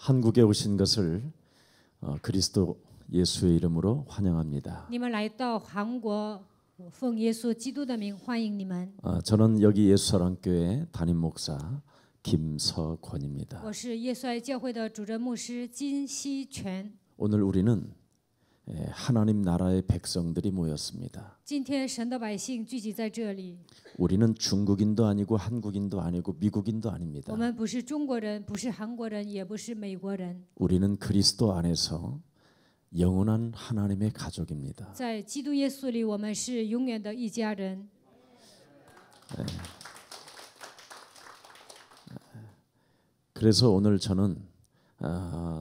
한국에 오신 것을 그리스도 예수의 이름으로 환영합니다. 你们来到韩国，我奉耶稣基督的名欢迎你们。 저는 여기 예수사랑교회 담임 목사 김석권입니다. 我是耶稣爱教会的主任牧师金希全。 오늘 우리는 하나님 나라의 백성들이 모였습니다. 今天神的百姓聚集在这里， 우리는 중국인도 아니고 한국인도 아니고 미국인도 아닙니다. 我们不是中国人，不是韩国人，也不是美国人， 우리는 그리스도 안에서 영원한 하나님의 가족입니다. 在基督耶稣里，我们是永远的一家人。 그래서 오늘 저는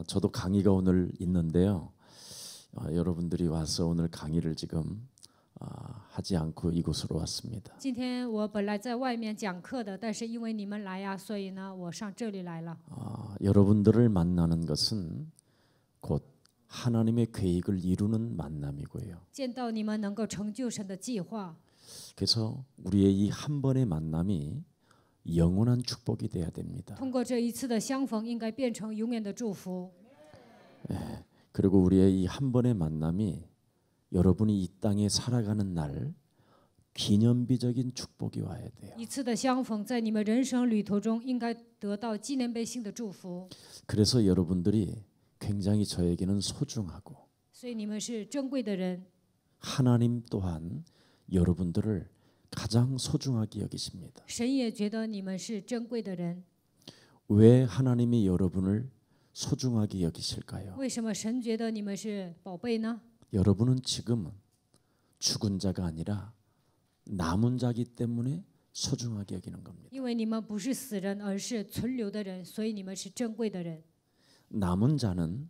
저도 강의가 오늘 있는데요. 여러분들이 와서 오늘 강의를 지금 하지 않고 이곳으로 왔습니다. 今天我本来在外面讲课的，但是因为你们来呀，所以呢，我上这里来了。 여러분들을 만나는 것은 곧 하나님의 계획을 이루는 만남이고요. 见到你们能够成就神的计划， 그래서 우리의 이 한 번의 만남이 영원한 축복이 돼야 됩니다. 通过这一次的相逢，应该变成永远的祝福。 그리고 우리의 이 한 번의 만남이 여러분이 이 땅에 살아가는 날 기념비적인 축복이 와야 돼요. 一次的相逢，在你们人生旅途中，应该得到纪念碑性的祝福。 그래서 여러분들이 굉장히 저에게는 소중하고 所以你们是珍贵的人， 하나님 또한 여러분들을 가장 소중하게 여기십니다. 神也觉得你们是珍贵的人。 왜 하나님이 여러분을 소중하게 여기실까요? 为什么神觉得你们是宝贝呢？ 여러분은 지금은 죽은 자가 아니라 남은 자기 때문에 소중하게 여기는 겁니다. 因为你们不是死人，而是存留的人，所以你们是珍贵的人。 남은 자는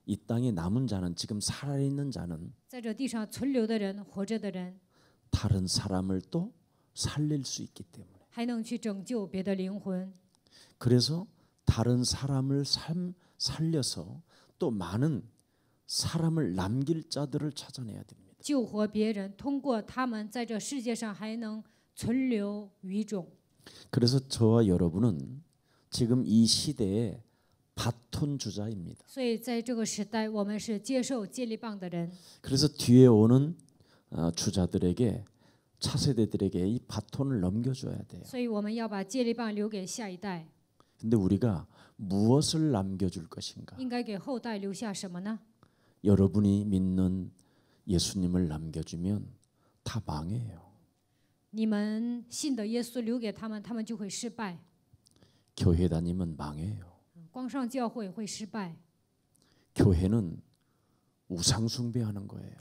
이 땅에 남은 자는 지금 살아있는 자는 在这地上存留的人，活着的人， 다른 사람을 또 살릴 수 있기 때문에 还能去拯救别的灵魂。 그래서 다른 사람을 살려서 또 많은 사람을 남길 자들을 찾아내야 됩니다. 救活别人，通过他们在这世界上还能存留余种。 그래서 저와 여러분은 지금 이 시대에 바톤 주자입니다. 所以在这个时代，我们是接受接力棒的人。 그래서 뒤에 오는 주자들에게 차세대들에게 이 바톤을 넘겨줘야 돼요. 所以我们要把接力棒留给下一代。 근데 우리가 무엇을 남겨줄 것인가? 应该给后代留下什么呢？ 여러분이 믿는 예수님을 남겨주면 다 망해요. 你们信的耶稣留给他们，他们就会失败。 교회 다니면 망해요. 光上教会会失败。 교회는 우상 숭배하는 거예요.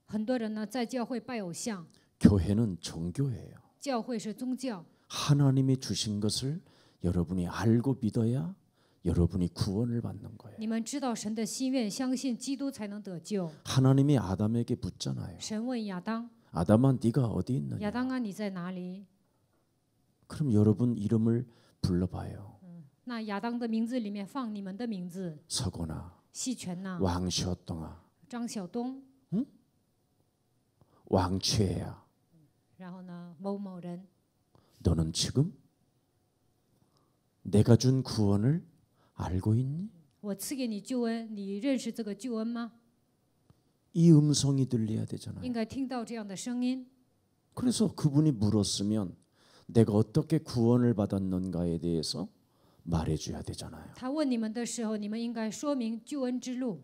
很多人呢在教会拜偶像， 교회는 종교예요. 教会是宗教。 하나님이 주신 것을 여러분이 알고 믿어야 여러분이 구원을 받는 거예요. 你们知道神的心愿，相信基督才能得救。 하나님이 아담에게 묻잖아요. 神问亚当： 아담아 네가 어디 亚 있느냐? 当啊，你在哪里？ 그럼 여러분 이름을 불러봐요. 那亚当的名字里面放你们的名字， 서고나 细全呐， 왕시었동아 张晓东， 왕최야. 然后呢某某人。 너는 지금 내가 준 구원을 알고 있니? 我赐给你救恩，你认识这个救恩吗？ 이 음성이 들려야 되잖아요. 应该听到这样的声音。 그래서 그분이 물었으면 내가 어떻게 구원을 받았는가에 대해서 말해줘야 되잖아요. 他问你们的时候，你们应该说明救恩之路。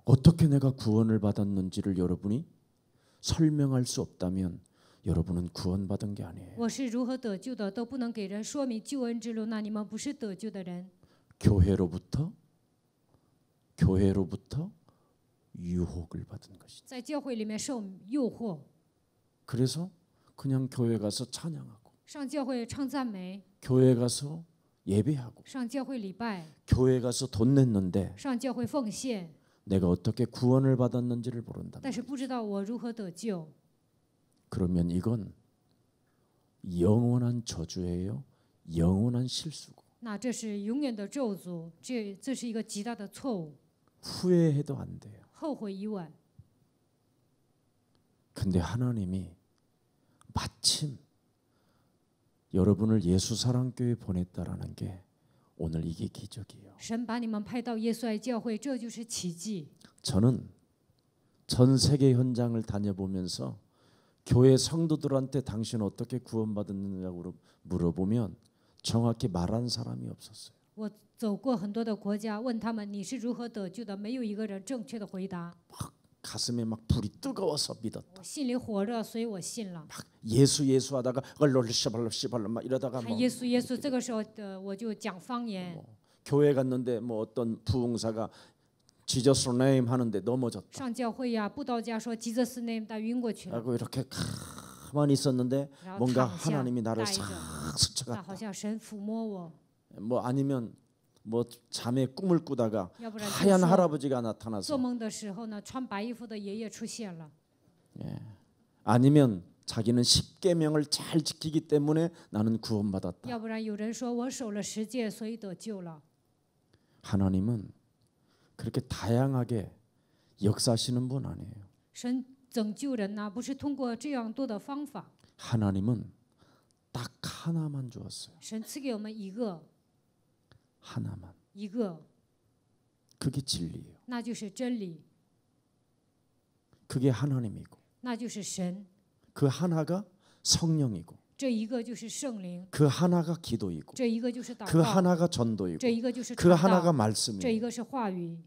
어떻게 내가 구원을 받았는지를 여러분이 설명할 수 없다면 여러분은 구원받은 게 아니에요. 我是如何得救的，都不能给人说明救恩之路，那你们不是得救的人。 교회로부터 유혹을 받은 것이죠. 在教会里面受诱惑， 그래서 그냥 교회 가서 찬양하고 上教会唱赞美， 교회 가서 예배하고 上教会礼拜， 교회 가서 돈 냈는데 上教会奉献， 내가 어떻게 구원을 받았는지를 모른다. 但是不知道我如何得救。 그러면 이건 영원한 저주예요. 영원한 실수고 那这是永远的咒诅，这是一个极大的错误， 후회해도 안 돼요. 后悔已晚。 근데 하나님이 마침 여러분을 예수사랑교회에 보냈다라는 게 오늘 이게 기적이에요. 神把你们派到耶稣爱教会，这就是奇迹。 저는 전 세계 현장을 다녀보면서 교회 성도들한테 당신 어떻게 구원받았느냐고 물어보면 정확히 말한 사람이 없었어요. 我走过很多的国家，问他们你是如何得救的，没有一个人正确的回答。 가슴에 막 불이 뜨거워서 믿었다. 我心里火热，所以我信了。 예수 하다가 얼얼시발로 막 이러다가 还 뭐 耶稣耶稣，这个时候我就讲方言。 교회 갔는데 뭐 어떤 부흥사가 Jesus name 하는데 넘어졌다. 上教会呀，布道家说 Jesus name， 他晕过去了。 하고 이렇게 가만히 있었는데 然后 뭔가 躺下 하나님이 나를 待着， 싹 那 스쳐갔다. 好像神抚摸我， 뭐 아니면 뭐 잠에 꿈을 꾸다가 要不然就 하얀 说 할아버지가 做 나타나서 梦的时候呢，穿白衣服的爷爷出现了。 아니면 자기는 십계명을 잘 지키기 때문에 나는 구원받았다. 要不然有人说我守了10诫，所以得救了。 하나님은 그렇게 다양하게 역사하시는 분 아니에요. 神拯救人呐，不是通过这样多的方法， 하나님은 딱 하나만 주었어요. 神赐给我们一个， 하나만. 一个， 그게 진리예요. 那就是真理， 그게 하나님이고 那就是神， 그 하나가 성령이고 这一个就是圣灵， 그 하나가 기도이고 这一个就是祷 그 告， 하나가 전도이고 这一个就是 그 传 하나가 道，这一 말씀이에요. 个是话语。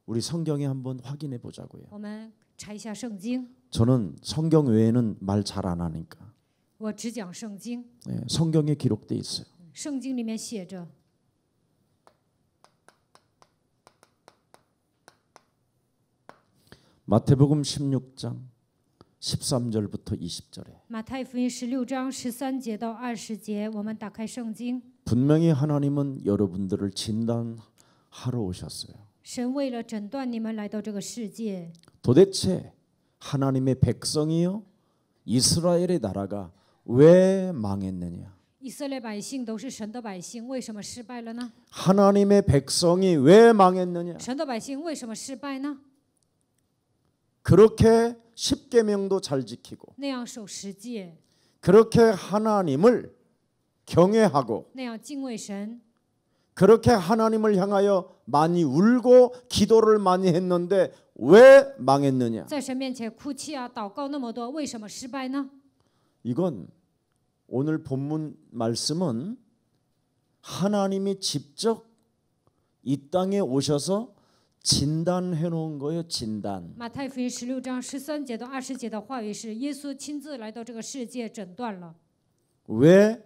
우리 성경에 한번 확인해 보자고요. 我们查一下圣经， 저는 성경 외에는 말 잘 안 하니까 我只讲圣经， 성경에 기록돼 있어요. 圣经里面写着， 마태복음 16장 13절부터 20절에 马太福音16章13节到20节，我们打开圣经。 분명히 하나님은 여러분들을 진단하러 오셨어요. 神为了诊断你们来到这个世界， 도대체 하나님의 백성이요 이스라엘의 나라가 왜 망했느냐? 以色列百姓都是神的百姓，为什么失败了呢？ 하나님의 백성이 왜 망했느냐? 神的百姓为什么失败呢？ 그렇게 십계명도 잘 지키고 那样守10诫， 그렇게 하나님을 경외하고 那样敬畏神， 그렇게 하나님을 향하여 많이 울고 기도를 많이 했는데 왜 망했느냐? 在神面前哭泣啊，祷告那么多，为什么失败呢？ 이건 오늘 본문 말씀은 하나님이 직접 이 땅에 오셔서 진단해 놓은 거예요. 진단. 马太福音16章13节到20节的话语是耶稣亲自来到这个世界诊断了。 왜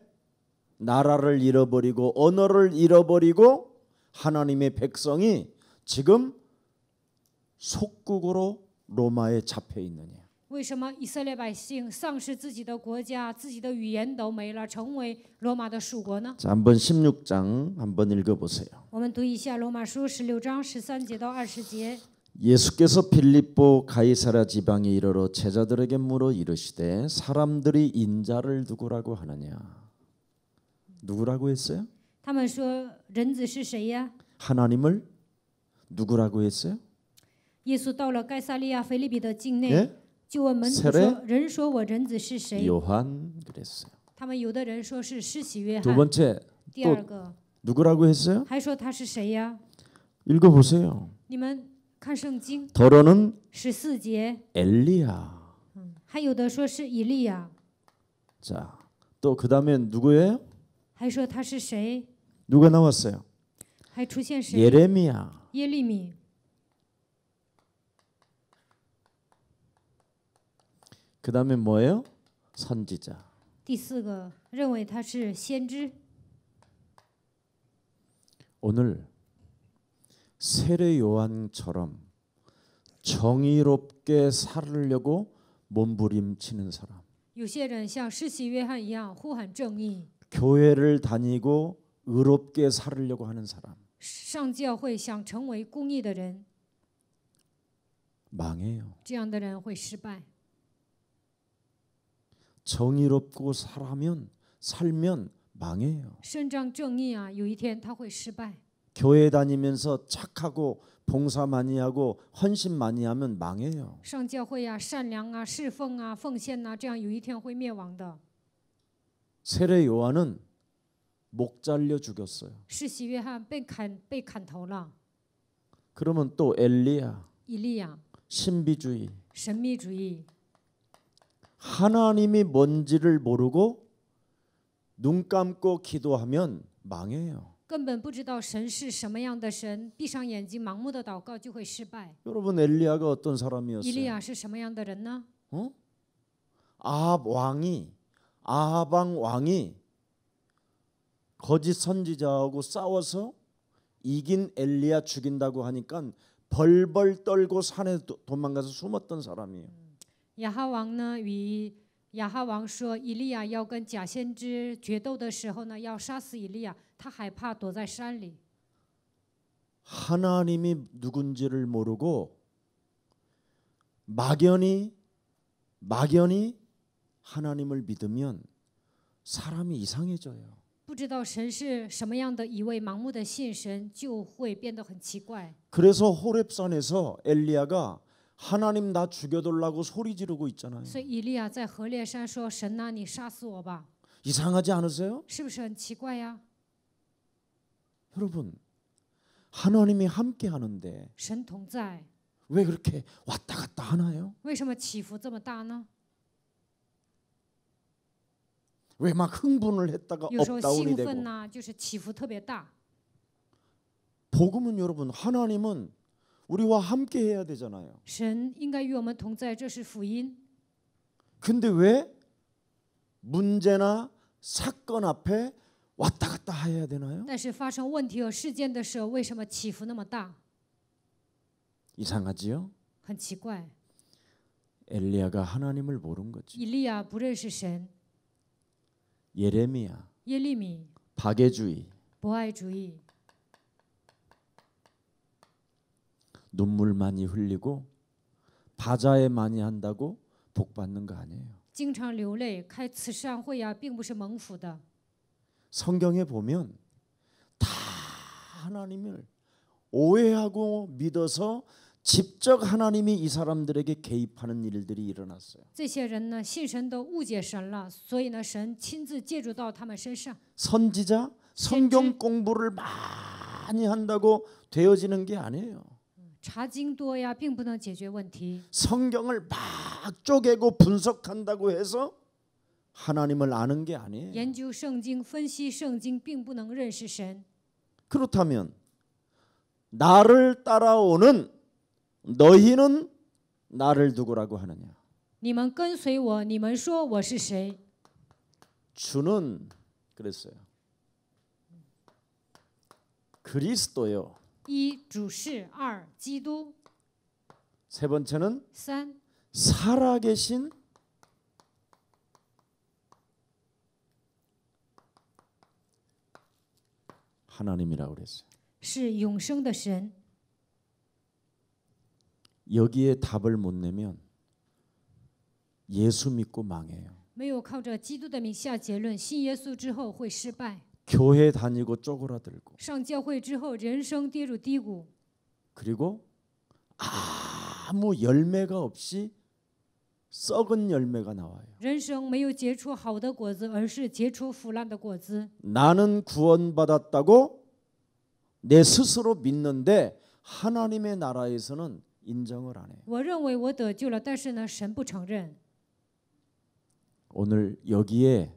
나라를 잃어버리고 언어를 잃어버리고 하나님의 백성이 지금 속국으로 로마에 잡혀 있느냐? 为什么以色列百姓丧失自己的国家、自己的语言都没了，成为罗马的属国呢？ 자, 한번 16장 한번 읽어 보세요. 我们读一下罗马书16章13节到20节。 예수께서 빌립보 가이사랴 지방에 이르러 제자들에게 물어 이르시되 사람들이 인자를 누구라고 하느냐? 누구라고 했어요? 他们说人子是谁呀？ 하나님을 누구라고 했어요? 耶稣到了该撒利亚腓立比的境内， 예? 就问门徒 세례 说：“人说我人子是谁？” 요한 그랬어요. 他们有的人说是施洗约 두 翰， 번째 第二个 누구라고 했어요? 还说他是谁呀？ 읽어 보세요. 你们看圣经더러는 14节， 엘리야. 还有的说是以利亚， 자, 또 그다음에 누구예요? 还说他是谁？ 누가 나왔어요? 还出现谁？ 예레미야. 耶利米。 그다음에 뭐예요? 선지자. 第4个认为他是先知。 오늘 세례 요한처럼 정의롭게 살으려고 몸부림치는 사람, 有些人像施洗约翰一样呼喊正义， 교회를 다니고 의롭게 살으려고 하는 사람 上教会想成为公义的人， 망해요. 这样的人会失败。 정의롭고 살면 망해요. 伸张正义啊，有一天他会失败。 교회 다니면서 착하고 봉사 많이 하고 헌신 많이 하면 망해요. 上教会啊，善良啊，侍奉啊，奉献呐、这样有一天会灭亡的。 세례 요한은 목 잘려 죽였어요. 施洗约翰被砍头了。 그러면 또 엘리야, 以利亚 신비주의, 神秘主义， 하나님이 뭔지를 모르고 눈 감고 기도하면 망해요. 根本不知道神是什么样的神，闭上眼睛盲目的祷告就会失败。 여러분 엘리야가 어떤 以利 사람이었어요? 亚是什么样的人呢？ 아합 왕이 거짓 선지자하고 싸워서 이긴 엘리야 죽인다고 하니까 벌벌 떨고 산에 도망가서 숨었던 사람이에요. 亚哈王呢，与亚哈王说，以利亚要跟假先知决斗的时候呢，要殺死以利亚，他害怕躲在山里。 하나님이 누군지를 모르고 막연히 하나님을 믿으면 사람이 이상해져요. 不知道神是什么样的一位，盲目的信神，就会变得很奇怪。 그래서 호렙산에서 엘리야가 하나님 나 죽여달라고 소리 지르고 있잖아요. 所以以利亚在何烈山说：“神呐、你杀死我吧！” 이상하지 않으세요? 是不是很奇怪呀？ 여러분 하나님이 함께 하는데 神同在， 왜 그렇게 왔다 갔다 하나요? 为什么起伏这么大呢？ 왜 막 흥분을 했다가 有时候 업다운이 兴 되고 奋呐、就是起伏特别大。 복음은 여러분 하나님은 우리와 함께 해야 되잖아요. 神应该与我们同在，这是福音。 근데 왜 문제나 사건 앞에 왔다 갔다 해야 되나요? 但是发生问题和事件的时候，为什么起伏那么大？ 이상하지요? 很奇怪。 엘리야가 하나님을 모른 거지. 以利亚不认识神， 예레미야, 耶利米 박애주의, 博爱主义， 눈물 많이 흘리고 바자회 많이 한다고 복 받는 거 아니에요. 经常流泪，开慈善会啊，并不是蒙福的。 성경에 보면 다 하나님을 오해하고 믿어서 직접 하나님이 이 사람들에게 개입하는 일들이 일어났어요. 这些人呢，信神都误解神了，所以呢，神亲自介入到他们身上。 선지자 성경 공부를 많이 한다고 되어지는 게 아니에요. 查经多呀，并不能解决问题。 성경을 막 쪼개고 분석한다고 해서 하나님을 아는 게 아니에요. 研究圣经、分析圣经，并不能认识神。 그렇다면 나를 따라오는 너희는 나를 누구라고 하느냐? 你们跟随我，你们说我是谁？ 주는 그랬어요. 그리스도요. 一主事，二基督， 세 번째는 三 살아계신 하나님이라고 그랬어요. 是永生的神。 여기에 답을 못 내면 예수 믿고 망해요. 没有靠着基督的名下结论，信耶稣之后会失败。 교회 다니고 쪼그라들고 上教会之后，人生跌入低谷， 그리고 아무 열매가 없이 썩은 열매가 나와요. 人生没有结出好的果子，而是结出腐烂的果子。 나는 구원받았다고 내 스스로 믿는데 하나님의 나라에서는 인정을 안 해요. 我认为我得救了，但是呢，神不承认。 오늘 여기에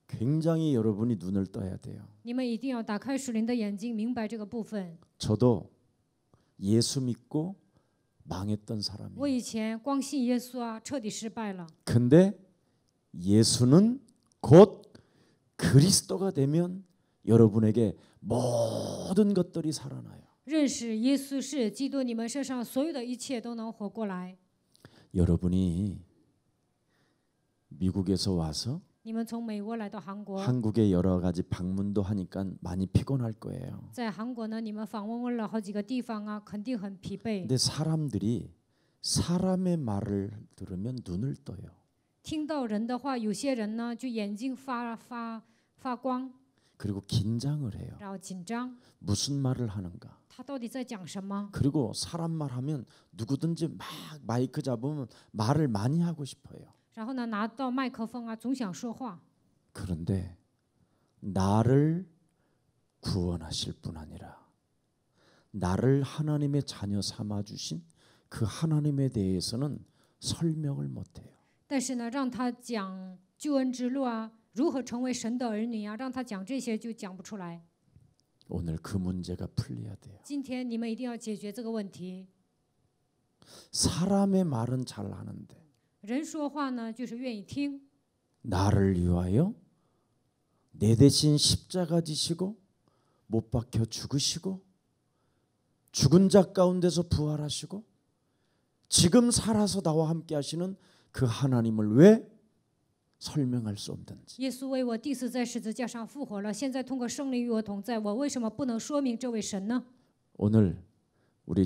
굉장히 여러분이 눈을 떠야 돼요. 你们一定要打开属灵的眼睛，明白这个部分。 저도 예수 믿고 망했던 我 사람이에요. 以前光信耶稣啊，彻底失败了。 근데 예수는 곧 그리스도가 되면 여러분에게 모든 것들이 살아나요. 认识耶稣是基督，你们身上所有的一切都能活过来。 여러분이 미국에서 와서 你们从美国来到韩国， 한국에 여러 가지 방문도 하니까 많이 피곤할 거예요. 在韩国呢，你们访问了好几个地方啊，肯定很疲惫。 근데 사람들이 사람의 말을 들으면 눈을 떠요. 听到人的话，有些人呢就眼睛发光， 그리고 긴장을 해요. 然后紧张， 무슨 말을 하는가? 他到底在讲什么？ 그리고 사람 말하면 누구든지 막 마이크 잡으면 말을 많이 하고 싶어요. 然后呢，拿到麦克风啊，总想说话。 그런데 나를 구원하실 뿐 아니라 나를 하나님의 자녀 삼아 주신 그 하나님에 대해서는 설명을 못해요. 但是呢，让他讲救恩之路啊，如何成为神的儿女啊，让他讲这些就讲不出来。 오늘 그 문제가 풀려야 돼요. 今天你们一定要解决这个问题。 사람의 말은 잘 하는데 人说话呢，就是愿意听。 나를 위하여 내 대신 십자가 지시고 못 박혀 죽으시고 죽은 자 가운데서 부활하시고 지금 살아서 나와 함께 하시는 그 하나님을 왜 설명할 수 없는지. 耶稣为我第四在十字架上复活了，现在通过圣灵与我同在，我为什么不能说明这位神呢？ 오늘 우리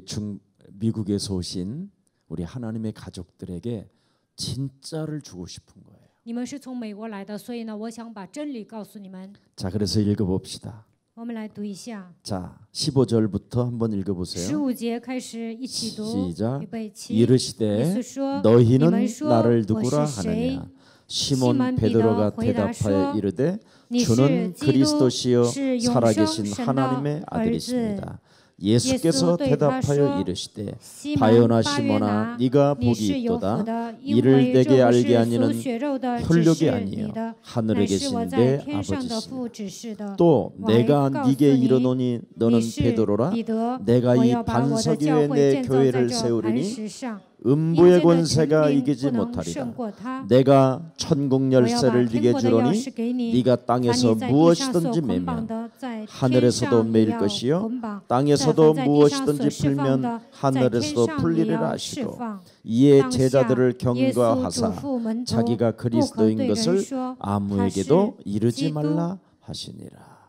미국에서 오신 우리 하나님의 가족들에게 진짜를 주고 싶은 거예요. 你们是从美国来的，所以呢，我想把真理告诉你们。 자, 그래서 읽어봅시다. 我们来读一下 자, 15절부터 한번 읽어보세요. 15节开始一起读。 시작. 预备起。 이르시되 耶稣说： 너희는 你们说 나를 我 누구라 是谁？ 하느냐. 시몬 시몬 베드로가 베드로가 대답하여 대답하여 이르되 你 주는 是基督， 그리스도시요 是永 살아계신 生神的 하나님의 儿子。 아들이십니다. 예수께서 예수对他 대답하여 说 이르시되 西门 바요나 巴约 시몬아 拿， 네가 你 복이 是有福 있도다. 的，因 이를 为 내게 这不 알게 是 하니는 属血肉的，只 혈육이 是 아니요 你的， 하늘에 乃是 계신 我在 내 天上的 아버지시니 父指示的。 또 我还 내가 告诉 네게 你， 이르노니 너는 你是 베드로라 彼得， 내가 我 이 要把我的 반석 教 위에 会 내 建造在 교회를 这磐 세우리니 石上。 음부의 阴间的 권세가 权柄 이기지 不能胜 못하리라. 过他。 내가 천국 我要把 열쇠를 天 네게 国的钥 주노니 匙给你， 네가 把 땅에서 你在地上所 무엇이든지 捆绑 매면 的，在天 하늘에서도 上也 매일 要 것이요 捆绑；在 땅에서도 在地上所 무엇이든지 释放 풀면 的，在天 하늘에서도 上也 풀리리라 要释 하시고 放。 이에 当下， 제자들을 耶稣嘱 경고하사 咐门徒， 자기가 不可 그리스도인 对人 것을 说他是 아무에게도 이르지 基督。 말라 하시니라.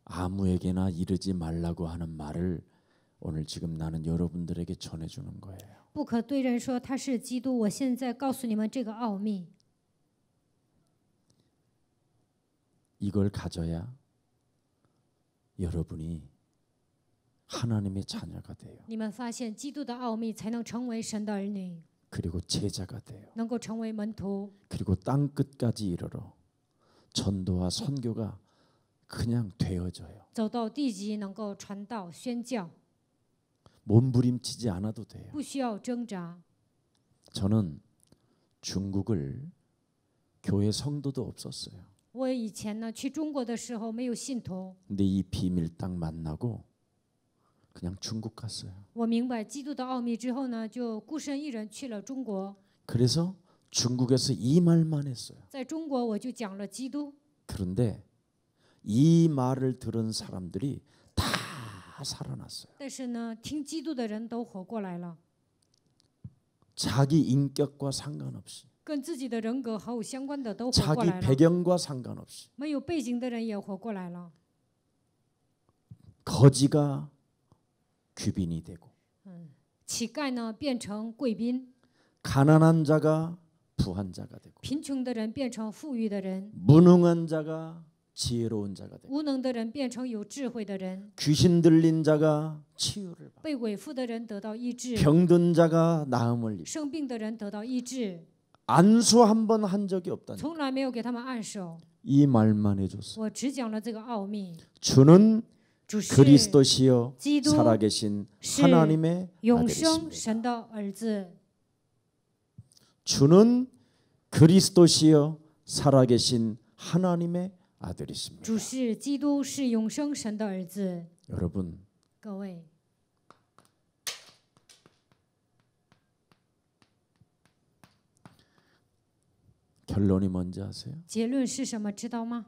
아무에게나 이르지 말라고 하는 말을 오늘 지금 나는 여러분들에게 전해주는 거예요. 不可对人说他是基督。我现在告诉你们这个奥秘， 이걸 가져야 여러분이 하나님의 자녀가 돼요. 你们发现基督的奥秘，才能成为神的儿女， 그리고 제자가 돼요. 能够成为门徒， 그리고 땅 끝까지 이르러 전도와 선교가 그냥 되어져요. 走到地极，能够传道宣教， 몸부림치지 않아도 돼요. 不需要挣扎。 저는 중국을 교회 성도도 없었어요. 我以前呢去中国的时候没有信徒， 근데 이 비밀 딱 만나고 그냥 중국 갔어요. 我明白基督的奥秘之后呢，就孤身一人去了中国。 그래서 중국에서 이 말만 했어요. 在中国我就讲了基督， 그런데 이 말을 들은 사람들이 다 살아났어요. 但是呢，听基督的人都活过来了， 자기 인격과 상관없이 跟自己的人格毫无相关的都活过 자기 来了， 배경과 상관없이 没有背景的人也活过来了。 거지가 귀빈이 되고 乞丐呢变成贵宾， 가난한 자가 부한 자가 되고 贫穷的人变成富裕的人， 무능한 자가 지혜로운 자가 되고 无能的人变成有智慧的人， 귀신 들린 자가 치유를 받고 被鬼附的人得到医治， 병든 자가 나음을 입고 生病的人得到医治， 안수 한 번 한 적이 없다니 从来没有给他们按手。 이 말만 해줬어요. 我只讲了这个奥秘， 주는 主是 그리스도시요 基督 살아계신 是 하나님의 永生 아들이십니다. 神的儿子。 주는 그리스도시요 살아계신 하나님의 아들이십니다. 主是基督，是永生神的儿子。 여러분 各位， 결론이 뭔지 아세요? 结论是什么？知道吗？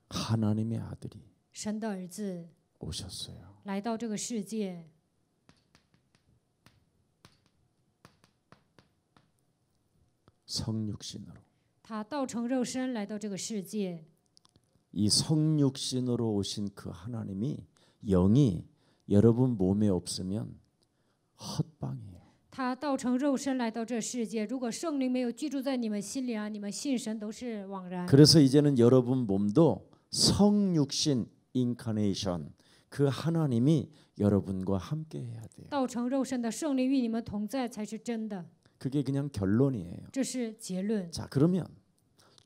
하나님의 아들이 神的儿子 오셨어요. 来到这个世界， 성육신으로 他道成肉身来到这个世界。 이 성육신으로 오신 그 하나님이 영이 여러분 몸에 없으면 헛방이에요. 他道成肉身来到这世界，如果圣灵没有居住在你们心里啊，你们信神都是枉然。 그래서 이제는 여러분 몸도 성육신 인카네이션 그 하나님이 여러분과 함께 해야 돼요. 道成肉身的圣灵与你们同在才是真的， 그게 그냥 결론이에요. 这是结论。 자, 그러면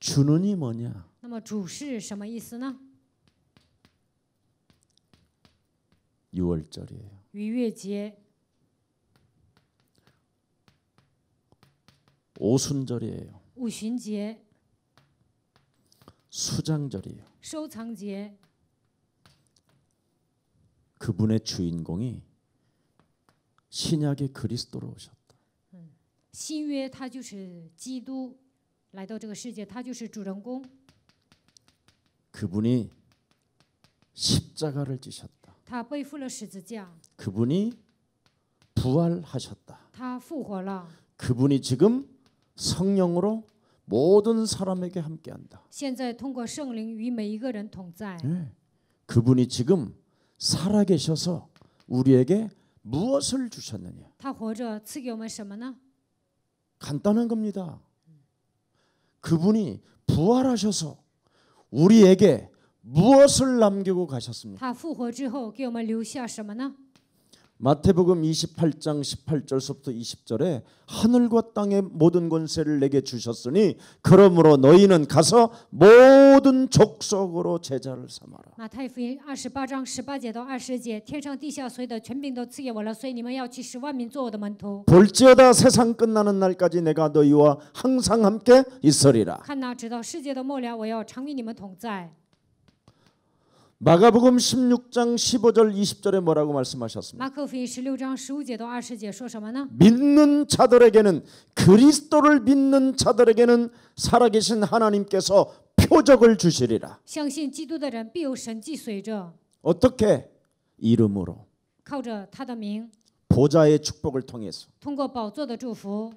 주는이 뭐냐? 那么主是什么意思呢？ 유월절이에요. 逾越节、 오순절이에요. 五旬节、 수장절이에요. 收藏节。 그분의 주인공이 신약의 그리스도로 오셨다. 新约他就是基督来到这个世界，他就是主人公， 그분이 십자가를 지셨다. 他背负了十字架， 그분이 부활하셨다. 他复活了。 그분이 지금 성령으로 모든 사람에게 함께한다. 现在通过圣灵与每一个人同在， 네. 그분이 지금 살아계셔서 우리에게 무엇을 주셨느냐? 他活着赐给我们什么呢？ 간단한 겁니다. 그분이 부활하셔서 우리에게 무엇을 남기고 가셨습니까? 他复活之后给我们留下什么呢？ 마태복음 28장 18절부터 20절에 하늘과 땅의 모든 권세를 내게 주셨으니 그러므로 너희는 가서 모든 족속으로 제자를 삼아라. 马太福音28章18节到20节，天上地下所有的权柄都赐给我了，所以你们要去使万民做我的门徒。 볼지어다 세상 끝나는 날까지 내가 너희와 항상 함께 있으리라. 看哪，直到世界的末了，我要常与你们同在。 마가복음 16장 15절 20절에 뭐라고 말씀하셨습니까? 马可福音16章15节到20节说什么呢？ 믿는 자들에게는 그리스도를 믿는 자들에게는 살아계신 하나님께서 표적을 주시리라. 相信基督的人必有神迹随着， 어떻게? 이름으로 靠着他的名， 보좌의 축복을 통해서. 通过宝座的祝福，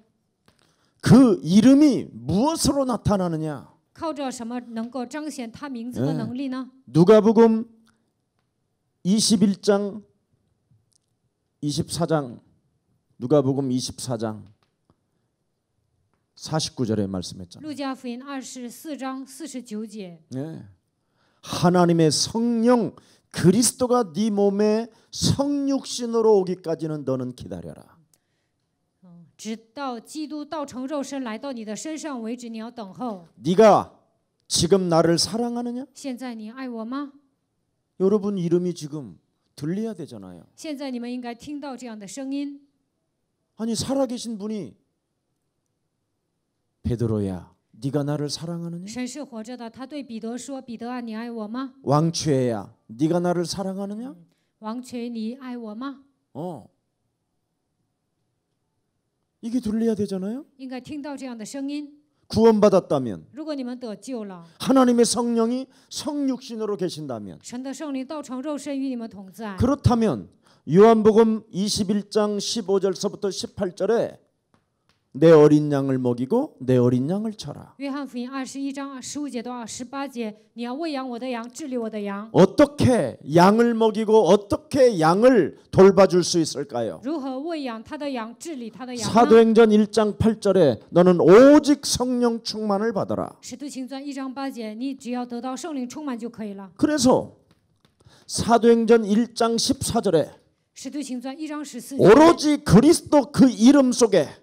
그 이름이 무엇으로 나타나느냐? 靠着什么能够彰显他名字的能力呢？ 누가복음 21장 24장 누가복음 24장 49절에 말씀했잖아요. 路加福音24章49节， 네. 하나님의 성령 그리스도가 네 몸에 성육신으로 오기까지는 너는 기다려라. 直到基督道成肉身来到你的身上为止，你要等候。 네가 지금 나를 사랑하느냐? 现在你爱我吗？ 여러분 이름이 지금 들려야 되잖아요. 现在你们应该听到这样的声音。 아니 살아계신 분이 베드로야, 네가 나를 사랑하느냐? 神是活着的，他对彼得说：“彼得啊，你爱我吗？ 왕취해야, 네가 나를 사랑하느냐? 王群，你爱我吗？” 이게 들려야 되잖아요. 应该听到这样的声音。 구원받았다면 如果你们得救了， 하나님의 성령이 성육신으로 계신다면 神的圣灵道成肉身与你们同在。 그렇다면 요한복음 21장 15절서부터 18절에 내 어린 양을 먹이고 내 어린 양을 쳐라. 约翰福音21章15节到28节，你要喂养我的羊，治理我的羊。 어떻게 양을 먹이고 어떻게 양을 돌봐줄 수 있을까요? 如何喂养他的羊，治理他的羊呢？ 사도행전 1장 8절에 너는 오직 성령 충만을 받아라. 使徒行传1章8节，你只要得到圣灵充满就可以了。 그래서 사도행전 1장 14절에 使徒行传1章14节， 오로지 그리스도 그 이름 속에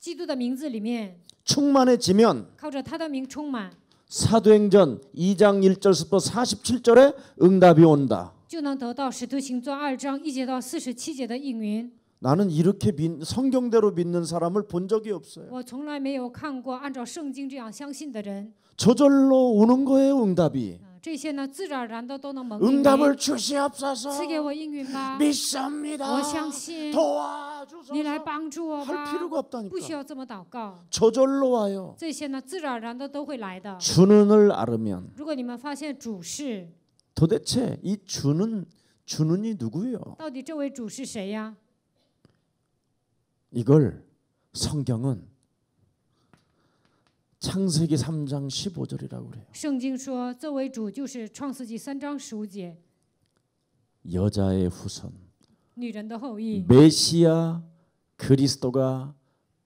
基督的名字里面， 충만해지면 靠着他的名充满， 사도행전 2장 1절부터 47절에 응답이 온다. 就能得到使徒行传2章1节到47节的应允。 나는 이렇게 성경대로 믿는 사람을 본 적이 없어요. 我从来没有看过按照圣经这样相信的人。 저절로 오는 거예요, 응답이. 这些呢，自然而然的都能蒙应允。 응답을 주시옵소서. 赐给我应允吧， 믿습니다. 我相信。 도와주소서. 你来帮助我 할 吧， 필요가 不需 없다니까. 要这么祷告。 저절로 와요. 这些呢，自然而然的都会来的。 주는을 알으면 如果你们发现主是， 도대체 이 주는이 누구예요? 到底这位主是谁呀？ 이걸 성경은 창세기 3장 15절이라고 그래요. 圣经说，这位主就是创世纪3章15节， 여자의 후손 女人的后裔， 메시아 그리스도가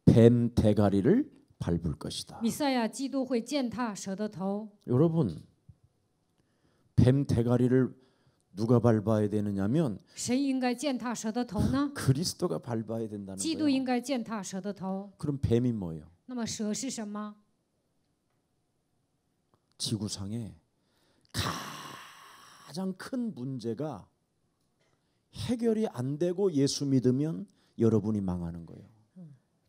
뱀 대가리를 밟을 것이다. 弥赛亚基督会践踏蛇的头。 여러분, 뱀 대가리를 누가 밟아야 되느냐면 谁应该践踏蛇的头呢？ 그리스도가 밟아야 된다는 基督 거예요. 应该践踏蛇的头。 그럼 뱀이 뭐예요? 那么蛇是什么？ 지구상에 가장 큰 문제가 해결이 안 되고 예수 믿으면 여러분이 망하는 거예요.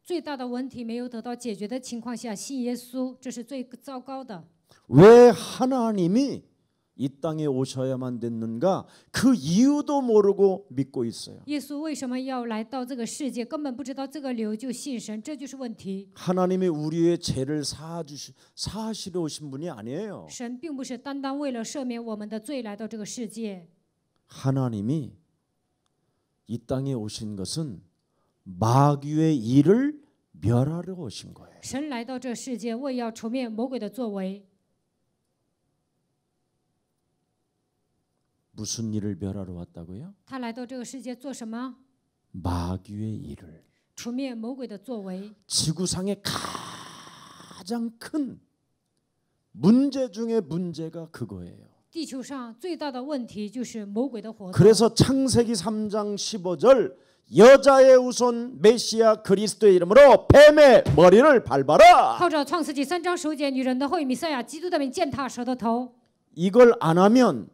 最大的问题没有得到解决的情况下，信耶稣，这是最糟糕的。 왜 하나님이 이 땅에 오셔야만 됐는가? 그 이유도 모르고 믿고 있어요. 耶稣为什么要来到这个世界？根本不知道这个理由就信神，这就是问题。 하나님이 우리의 죄를 사하시러 오신 분이 아니에요. 神并不是单单为了赦免我们的罪来到这个世界， 하나님이 이 땅에 오신 것은 마귀의 일을 멸하러 오신 거예요. 神来到这世界为要除灭魔鬼的作为。 무슨 일을 멸하러 왔다고요? 他来到这个世界做什么？ 마귀의 일을. 除灭魔鬼的作为。 지구상의 가장 큰 문제 중에 문제가 그거예요. 地球上最大的问题就是魔鬼的活动。 그래서 창세기 3장 15절 여자의 우선 메시아 그리스도의 이름으로 뱀의 머리를 밟아라. 靠着创世纪3章9节，女人的后裔弥赛亚基督的名践踏蛇的头。 이걸 안 하면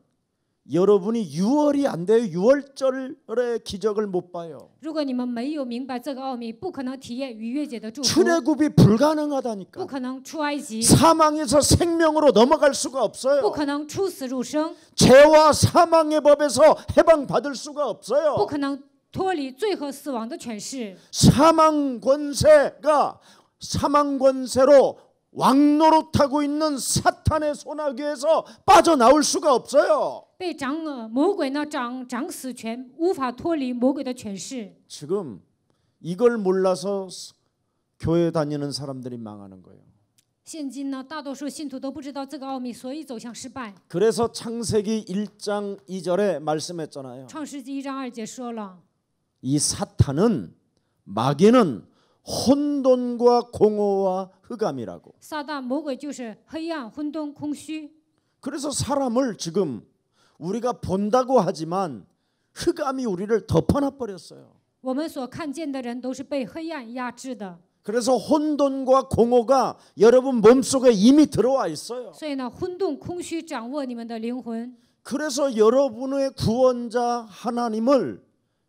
여러분이 유월이 안 돼요. 유월절의 기적을 못 봐요. 如果你们没有明白这个奥秘，不可能体验逾越节的祝福， 출애굽이 불가능하다니까. 不可能出埃及， 사망에서 생명으로 넘어갈 수가 不 없어요. 可能出死入生， 죄와 사망의 법에서 해방받을 수가 不 없어요. 可能脱离罪和死亡的权势。 사망 권세로 왕노릇하고 있는 사탄의 소나기에서 빠져나올 수가 없어요. 被魔鬼呢掌死权，无法脱离魔鬼的权势。 지금 이걸 몰라서 교회 다니는 사람들이 망하는 거예요. 现今呢，大多数信徒都不知道这个奥秘，所以走向失败。 그래서 창세기 1장 2절에 말씀했잖아요. 创世纪1章2节说了， 이 사탄은 마귀는 혼돈과 공허와 흑암이라고. 撒旦魔鬼就是黑暗、混沌、空虚。 그래서 사람을 지금 우리가 본다고 하지만 흑암이 우리를 덮어놔 버렸어요. 我们所看见的人都是被黑暗压制的， 그래서 혼돈과 공허가 여러분 몸속에 이미 들어와 있어요. 所以呢，混沌、空虚掌握你们的灵魂。 그래서 여러분의 구원자 하나님을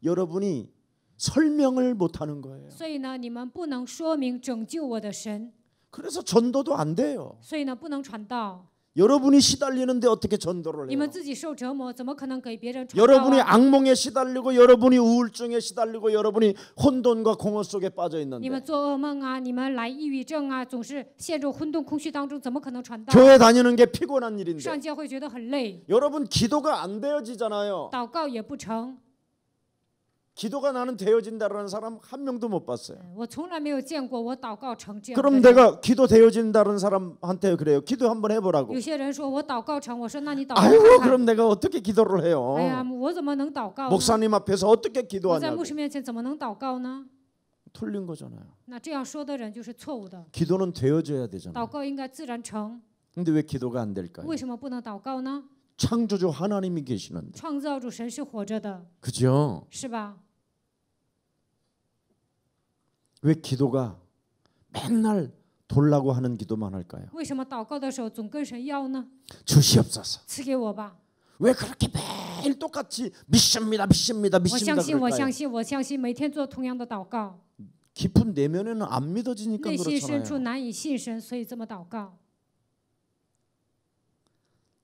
여러분이 설명을 못하는 거예요. 所以呢，你们不能说明拯救我的神， 그래서 전도도 안 돼요. 所以呢，不能传道。 여러분이 시달리는데 어떻게 전도를 你们 해요? 自己受折磨，怎么可能给别人传道 여러분이 啊？ 악몽에 시달리고 여러분이 우울증에 시달리고 여러분이 혼돈과 공허 속에 빠져 你们 있는데 做噩梦啊，你们来抑郁症啊，总是陷入混沌空虚当中，怎么可能传道？ 교회 다니는 게 피곤한 上 일인데 教会觉得很累， 여러분 기도가 안 되어지잖아요. 祷告也不成。 기도가 나는 되어진다라는 사람 한 명도 못 봤어요. 我从来没有见过我祷告成这样的 그럼 人。 내가 기도 되어진다는 사람한테 그래요. 기도 한번 해보라고. 有些人说我祷告成，我说那你祷告 아유 看看。 그럼 내가 어떻게 기도를 해요? 哎呀，我怎么能祷告呢？ 목사님 앞에서 어떻게 我在 기도하냐고. 牧师面前怎么能祷告呢？ 틀린 거잖아요. 那这样说的人就是错误的。 기도는 되어져야 되잖아요. 祷告应该自然成， 근데 왜 기도가 안 될까요? 为什么不能祷告呢？ 창조주 하나님이 계시는데. 创造主神是活着的， 그죠? 是吧？ 왜 기도가 맨날 돌라고 하는 기도만 할까요? 为什么祷告的时候总跟神要呢？ 주시옵소서. 赐给我吧！ 왜 그렇게 매일 똑같이 믿습니다, 믿습니다, 我 믿습니다 相信，我 그럴까요? 相信，我相信，每天做同样的祷告， 깊은 내면에는 안 믿어지니까 内心深处 그렇잖아요. 难以信神，所以这么祷告。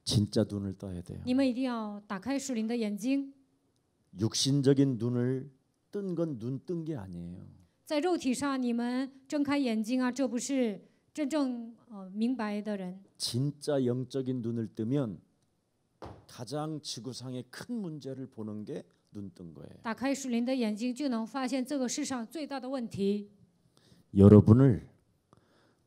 진짜 눈을 떠야 돼요. 你们一定要打开属灵的眼睛， 육신적인 눈을 뜬 건 눈 뜬 게 아니에요. 在肉体上你们睁开眼睛啊，这不是真正明白的人。 진짜 영적인 눈을 뜨면 가장 지구상의 큰 문제를 보는 게 눈 뜬 거예요. 打开属灵的眼睛，就能发现这个世上最大的问题。 여러분을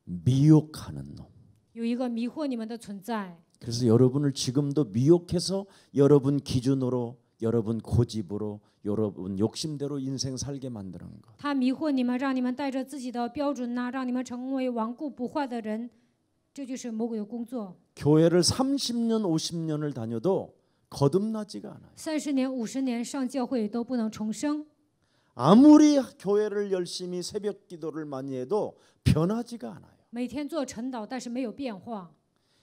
미혹하는 놈. 有一个迷惑你们的存在， 그래서 여러분을 지금도 미혹해서 여러분 기준으로, 여러분 고집으로, 여러분 욕심대로 인생 살게 만드는 것. 他迷惑你们，让你们带着自己的标准呐、让你们成为顽固不坏的人，这就是魔鬼的工作。 교회를 30년, 50년을 다녀도 거듭나지가 않아요. 30年、50年上教会都不能重生， 아무리 교회를 열심히 새벽 기도를 많이 해도 변하지가 않아요. 每天做晨祷，但是没有变化。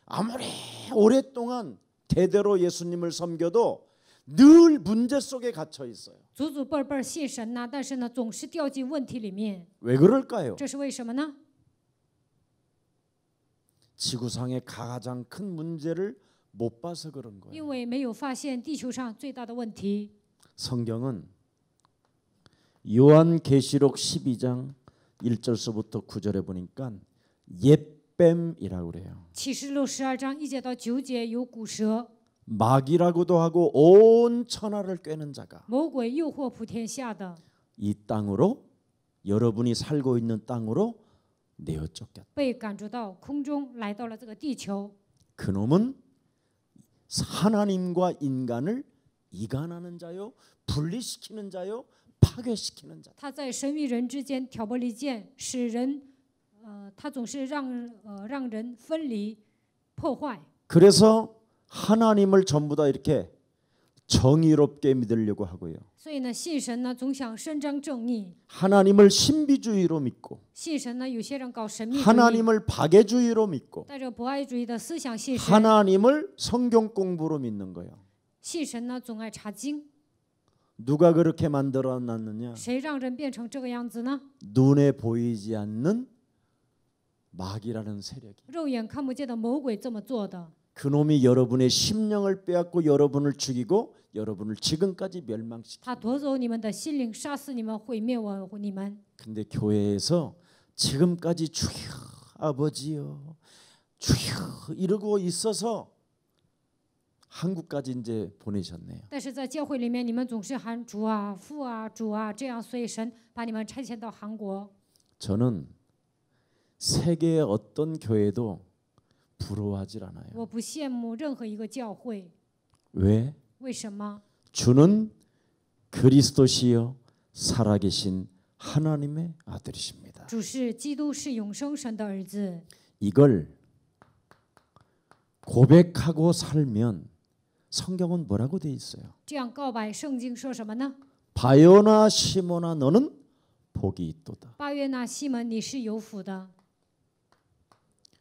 아무리 오랫동안 대대로 예수님을 섬겨도 늘 문제 속에 갇혀 있어요. 祖祖辈辈信神呐，但是呢，总是掉进问题里面， 왜 그럴까요? 这是为什么呢？ 지구상의 가장 큰 문제를 못 봐서 그런 거예요. 因为没有发现地球上最大的问题。 성경은 요한계시록 12장 1절서부터 9절에 보니까 옛뱀이라고 그래요. 启示录12章1节到9节有古蛇， 마귀라고도 하고 온 천하를 꿰는 자가 魔鬼诱惑普天下的， 이 땅으로 여러분이 살고 있는 땅으로 내어 쫓겼다. 被赶逐到空中，来到了这个地球。 그놈은 하나님과 인간을 이간하는 자요, 분리시키는 자요, 파괴시키는 자. 他在神与人之间挑拨离间，使人，他总是让人分离、破坏。 그래서 하나님을 전부 다 이렇게 정의롭게 믿으려고 하고요. 所以呢，信神呢总想伸张正义， 하나님을 신비주의로 믿고 信神呢有些人搞神秘主义， 하나님을 박애주의로 믿고 带着博爱主义的思想信神。 하나님을 성경 공부로 믿는 거예요. 信神呢总爱查经， 누가 그렇게 만들어 놨느냐? 谁让人变成这个样子呢？ 눈에 보이지 않는 마귀라는 세력이. 肉眼看不见的魔鬼这么做的。 그놈이 여러분의 심령을 빼앗고 여러분을 죽이고 여러분을 지금까지 멸망시키고. 他夺走你们的心灵，杀死你们，毁灭你们。 근데 교회에서 지금까지 주여 아버지요 주여 이러고 있어서 한국까지 이제 보내셨네요. 但是在教会里面，你们总是喊主啊、父啊、主啊，这样，所以神把你们差遣到韩国。 저는 세계의 어떤 교회도 부러워하질 않아요. 我不羡慕任何一个教会， 왜? 为什么？ 주는 그리스도시요 살아계신 하나님의 아들이십니다. 主是基督，是永生神的儿子。 이걸 고백하고 살면 성경은 뭐라고 돼 있어요? 这样告白，圣经说什么呢？ 바요나 시모나 너는 복이 있도다. 巴约纳西门，你是有福的，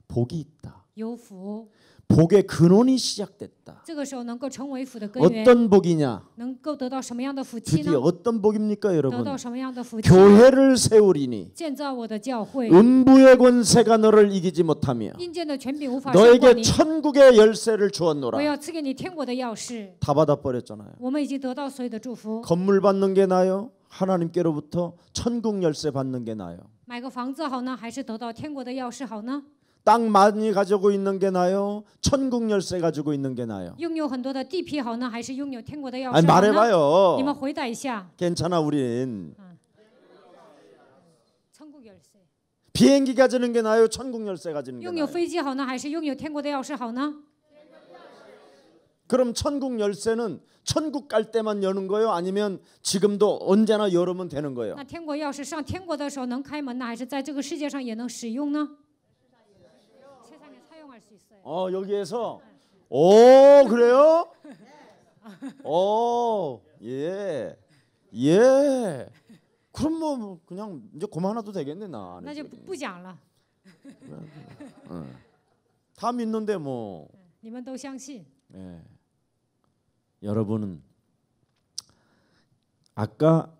복이 있다. 有福。 복의 근원이 시작됐다. 这个时候能够成为福的根源， 어떤 복이냐? 能够得到什么样的福气 드디어 呢？ 어떤 복입니까, 得 여러분? 到什么样的福气？ 교회를 세우리니 建造我的教会， 음부의 권세가 너를 이기지 못하며 阴间的权柄无法胜过 너에게 你。 천국의 열쇠를 我 주었노라. 要赐给你天国的钥匙。 다 받아버렸잖아요. 我们已经得到所有的祝福。 건물 받는 게 나요? 하나님께로부터 천국 열쇠 받는 게 나요? 买个房子好呢，还是得到天国的钥匙好呢？ 땅 많이 가지고 있는 게 나요? 천국 열쇠 가지고 있는 게 나요? 拥有很多的地皮好呢，还是拥有天国的钥 아니 匙好呢？ 말해봐요. 你们回答一下。 괜찮아 우린. 천국 열쇠， 비행기 가지는 게 나요? 천국 열쇠 가지는 게 拥有 나요? 飞机好呢，还是拥有天国的钥匙好呢？ 그럼 천국 열쇠는 천국 갈 때만 여는 거예요? 아니면 지금도 언제나 열으면 되는 거예요? 那天国钥匙上天国的时候能开门呢，还是在这个世界上也能使用呢？ 세상에 사용할 수 있어요. 여기에서 오 그래요? 예. 예. 그럼 뭐 그냥 이제 그만해도 되겠네 나. 那就不讲了， 다 믿는데 뭐. 你们都相信。 예. 여러분은 아까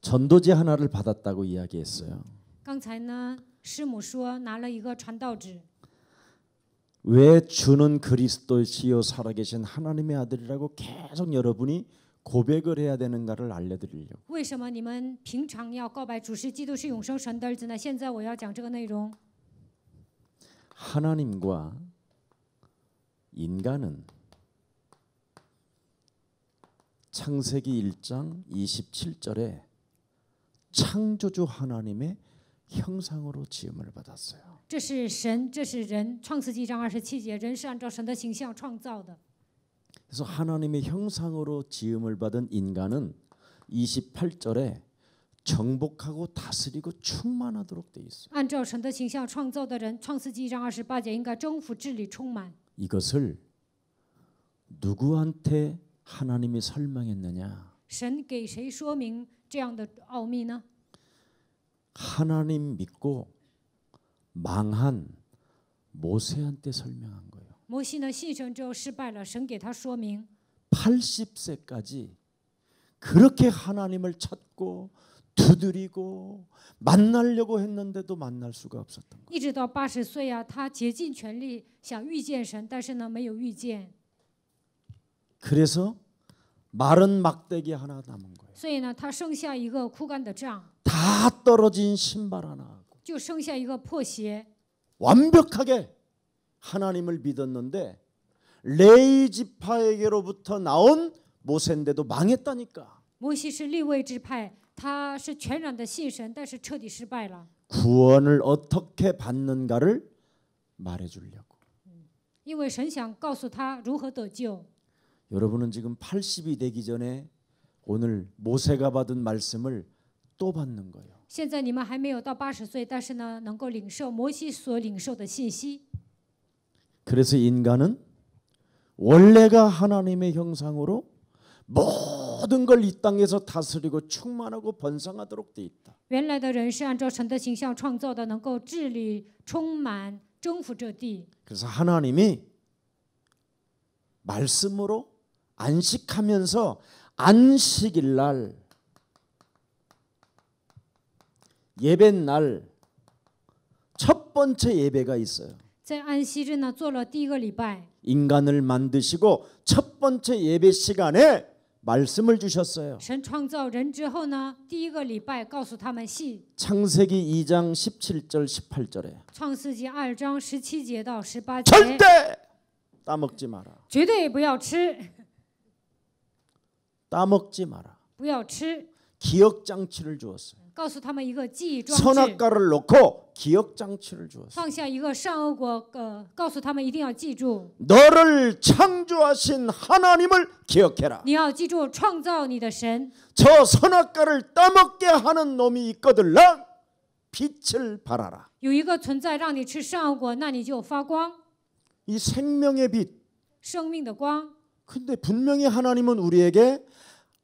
전도지 하나를 받았다고 이야기했어요. 刚才呢，师母说拿了一个传道纸， 왜 주는 그리스도시요 살아계신 하나님의 아들이라고 계속 여러분이 고백을 해야 되는가를 알려드리려고. 为什么你们平常要告白主是基督是永生神的儿子呢？现在我要讲这个内容。 하나님과 인간은 창세기 1장 27절에 창조주 하나님의 형상으로 지음을 받았어요. 这是神，这是人。创世纪1章27节，人是按照神的形象创造的。 그래서 하나님의 형상으로 지음을 받은 인간은 28절에 정복하고 다스리고 충만하도록 돼 있어요. 按照神的形象创造的人，创世纪1章28节应该征服、治理、充满。 이것을 누구한테 하나님이 설명했느냐? 神给谁说明这样的奥秘呢？ 하나님 믿고 망한 모세한테 설명한 거예요. 摩西呢信神之后失败了，神给他说明， 80세까지 그렇게 하나님을 찾고 두드리고 만나려고 했는데도 만날 수가 없었던 거예요. 一直到80岁啊，他竭尽全力想遇见神，但是呢没有遇见， 그래서 마른 막대기 하나 남은 거예요. 所以呢他剩下一个枯干的杖， 다 떨어진 신발 하나 하고 就剩下一个破鞋。 완벽하게 하나님을 믿었는데 레위 지파에게로부터 나온 모세인데도 망했다니까. 摩西是利未支派，他是全然的信神，但是彻底失败了。 구원을 어떻게 받는가를 말해주려고. 因为神想告诉他如何得救。 여러분은 지금 80이 되기 전에 오늘 모세가 받은 말씀을 또 받는 거예요. 现在你们还没有到80岁，但是呢，能够领受摩西所领受的信息。 그래서 인간은 원래가 하나님의 형상으로 모든 걸 이 땅에서 다스리고 충만하고 번성하도록 돼 있다. 原来的人是按照神的形象创造的，能够治理、充满、征服这地。 그래서 하나님이 말씀으로 안식하면서 안식일 날 예배 날 첫 번째 예배가 있어요. 在安息日呢，做了第一个礼拜， 인간을 만드시고 첫 번째 예배 시간에 말씀을 주셨어요. 神创造人之后呢，第一个礼拜告诉他们信。 창세기 2장 17절 18절에 创世纪2章17节到18节， 절대 따먹지 마라. 绝对不要吃， 따먹지 마라. 不要吃， 기억 장치를 주었어요. 告诉他们一个记忆装置， 선악과를 놓고 기억 장치를 주었어요. 放下一个善恶果，告诉他们一定要记住， 너를 창조하신 하나님을 기억해라. 你要记住创造你的神。 저 선악과를 따먹게 하는 놈이 있거들랑 빛을 발하라. 有一个存在让你吃善恶果，那你就发光， 이 생명의 빛. 生命的光。 근데 분명히 하나님은 우리에게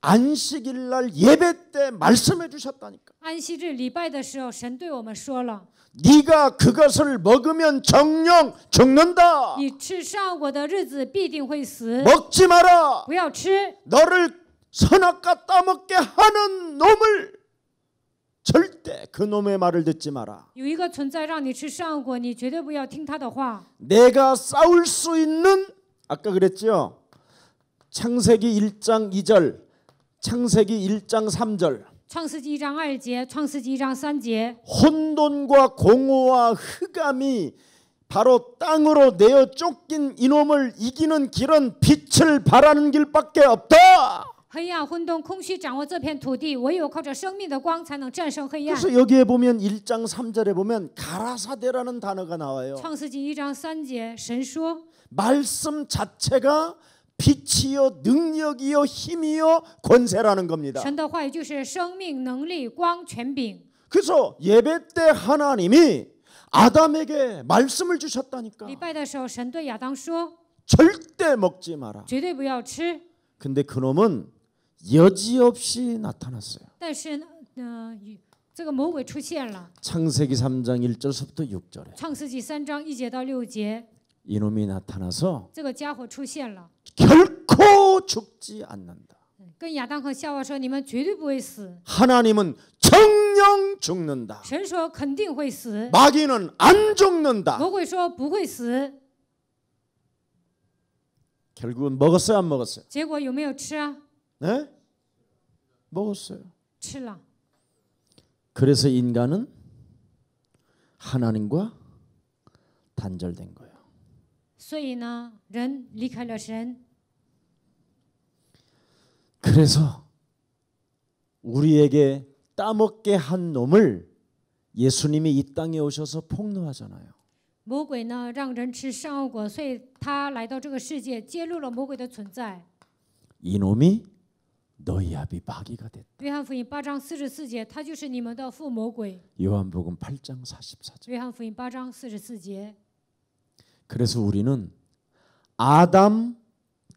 안식일 날 예배 때 말씀해 주셨다니까. 安息日礼拜的时候，神对我们说了， 네가 그것을 먹으면 정령 죽는다. 你吃善恶果的日子必定会死， 먹지 마라. 不要吃。 너를 선악과 따먹게 하는 놈을 절대 그 놈의 말을 듣지 마라. 有一个存在让你吃善恶果，你绝对不要听他的话。 내가 싸울 수 있는 아까 그랬죠. 창세기 1장 2절, 창세기 1장 3절. 创世纪1章2节，创世纪1章3节， 혼돈과 공허와 흑암이 바로 땅으로 내어 쫓긴 이놈을 이기는 길은 빛을 발하는 길밖에 없다. 黑暗混沌空虚掌握这片土地，唯有靠着生命的光才能战胜黑暗。 그래서 여기에 보면 1장 3절에 보면 가라사대라는 단어가 나와요. 创世纪1章3节，神说， 말씀 자체가 빛이요 능력이요 힘이요 권세라는 겁니다. 神的话语就是生命、能力、光、权柄。 그래서 예배 때 하나님이 아담에게 말씀을 주셨다니까. 礼拜的时候，神对亚当说， 절대 먹지 마라. 绝对不要吃。 근데 그놈은 여지없이 나타났어요. 但是呢，这个魔鬼出现了。 창세기 3장 1절부터 6절에 创世纪3章1节到6节， 이놈이 나타나서 这个家伙出现了， 결코 죽지 않는다. 跟亚当和夏娃说：“你们绝对不会死。 하나님은 정령 죽는다. 神说肯定会死， 마귀는 안 죽는다. 魔鬼说不会死。 결국은 먹었어요, 안 먹었어요? 结果有没有吃啊？ 네? 먹었어요. 吃了。 그래서 인간은 하나님과 단절된 거예요. 所以呢，人离开了神。 그래서 우리에게 따먹게 한 놈을 예수님이 이 땅에 오셔서 폭로하잖아요. 魔鬼呢，让人吃善恶果，所以他来到这个世界，揭露了魔鬼的存在。 이놈이 너희 아비 마귀가 됐다. 约翰福音8章44节，他就是你们的父魔鬼。 요한복음 8장 44절. 约翰福音8章44节。 그래서 우리는 아담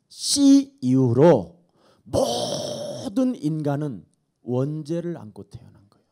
씨 이후로 모든 인간은 원죄를 안고 태어난 거예요.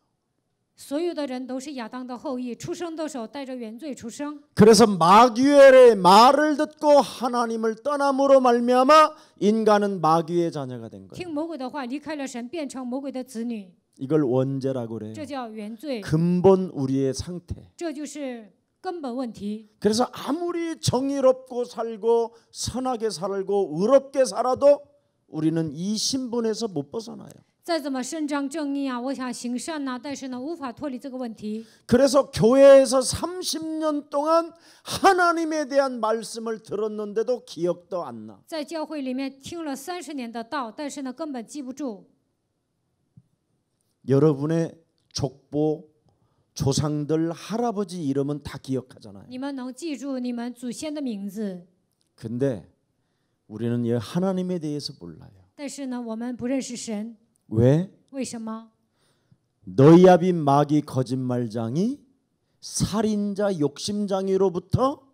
所有的人都是亚当的后裔，出生的时候带着原罪出生。 그래서 마귀의 말을 듣고 하나님을 떠남으로 말미암아 인간은 마귀의 자녀가 된 거예요. 听魔鬼的话，离开了神，变成魔鬼的子女， 이걸 원죄라고 그래요. 这叫原罪， 근본 우리의 상태. 这就是根本问题。 그래서 아무리 정의롭고 살고 선하게 살고 의롭게 살아도 우리는 이 신분에서 못 벗어나요. 再怎么伸张正义啊，我想行善呐，但是呢，无法脱离这个问题。 그래서 교회에서 30년 동안 하나님에 대한 말씀을 들었는데도 기억도 안 나. 在教会里面听了30年的道，但是呢，根本记不住。 여러분의 족보, 조상들, 할아버지 이름은 다 기억하잖아요. 你们能记住你们祖先的名字， 근데 우리는 이 하나님에 대해서 몰라요. 但是呢，我们不认识神， 왜? 为什么？ 너희 아비 마귀 거짓말장이 살인자 욕심장애로부터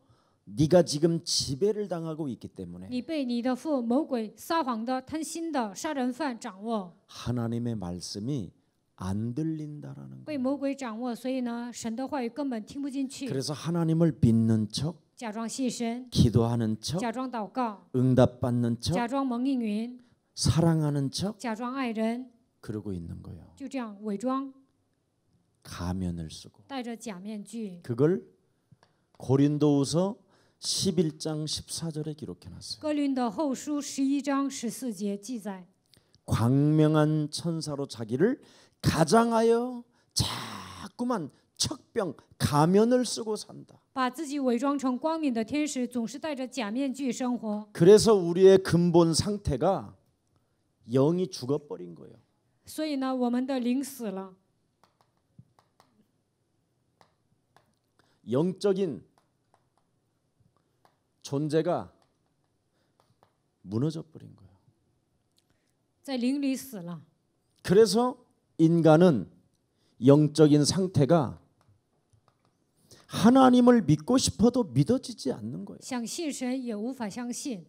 네가 지금 지배를 당하고 있기 때문에 你被你的父魔鬼撒谎的、贪心的杀人犯掌握， 하나님의 말씀이 안 들린다라는 被 거예요. 魔鬼掌握，所以呢，神的话语根本听不进去， 그래서 하나님을 믿는 척, 假装信神， 기도하는 척, 假装祷告， 응답받는 척, 假装蒙应允， 사랑하는 척 假装爱人， 그러고 있는 거예요. 就这样伪装， 가면을 쓰고. 戴着假面具。 그걸 고린도후서 11장 14절에 기록해 놨어요. 哥林的后书11章14节记载， 광명한 천사로 자기를 가장하여 자꾸만 척병 가면을 쓰고 산다. 把自己伪装成光明的天使，总是戴着假面具生活。 그래서 우리의 근본 상태가 영이 죽어버린 거예요. 所以呢，我们的灵死了， 영적인 존재가 무너져 버린 거예요. 在灵里死了。 그래서 인간은 영적인 상태가 하나님을 믿고 싶어도 믿어지지 않는 거예요. 想信神也无法相信，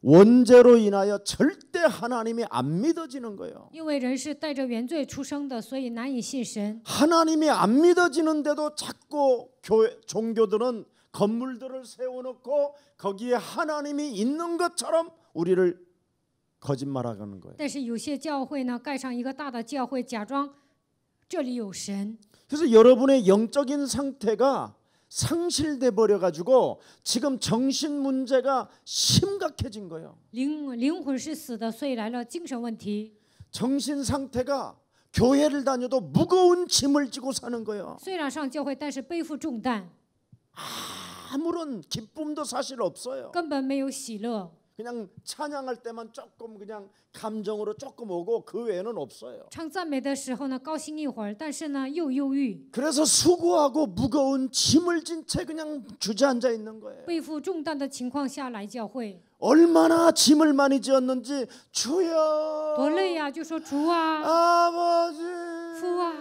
원죄로 인하여 절대 하나님이 안 믿어지는 거예요. 因为人是带着原罪出生的，所以难以信神。 하나님이 안 믿어지는데도 자꾸 종교들은 건물들을 세워놓고 거기에 하나님이 있는 것처럼 우리를 거짓말하는 거예요. 但是有些教会呢，盖上一个大的教会，假装这里有神。 그래서 여러분의 영적인 상태가 상실돼 버려 가지고 지금 정신 문제가 심각해진 거예요. 灵魂是死的，所以来了精神问题。 정신 상태가 교회를 다녀도 무거운 짐을 지고 사는 거예요. 虽然上教会，但是背负重担， 아무런 기쁨도 사실 없어요. 根本没有喜乐。 그냥 찬양할 때만 조금 그냥 감정으로 조금 오고 그 외에는 없어요. 唱赞美的时候呢，高兴一会儿，但是呢，又忧郁， 그래서 수고하고 무거운 짐을 진 채 그냥 주저앉아 있는 거예요. 背负重担的情况下来教会， 얼마나 짐을 많이 지었는지 주여 多累呀、就说主啊， 아버지 父啊，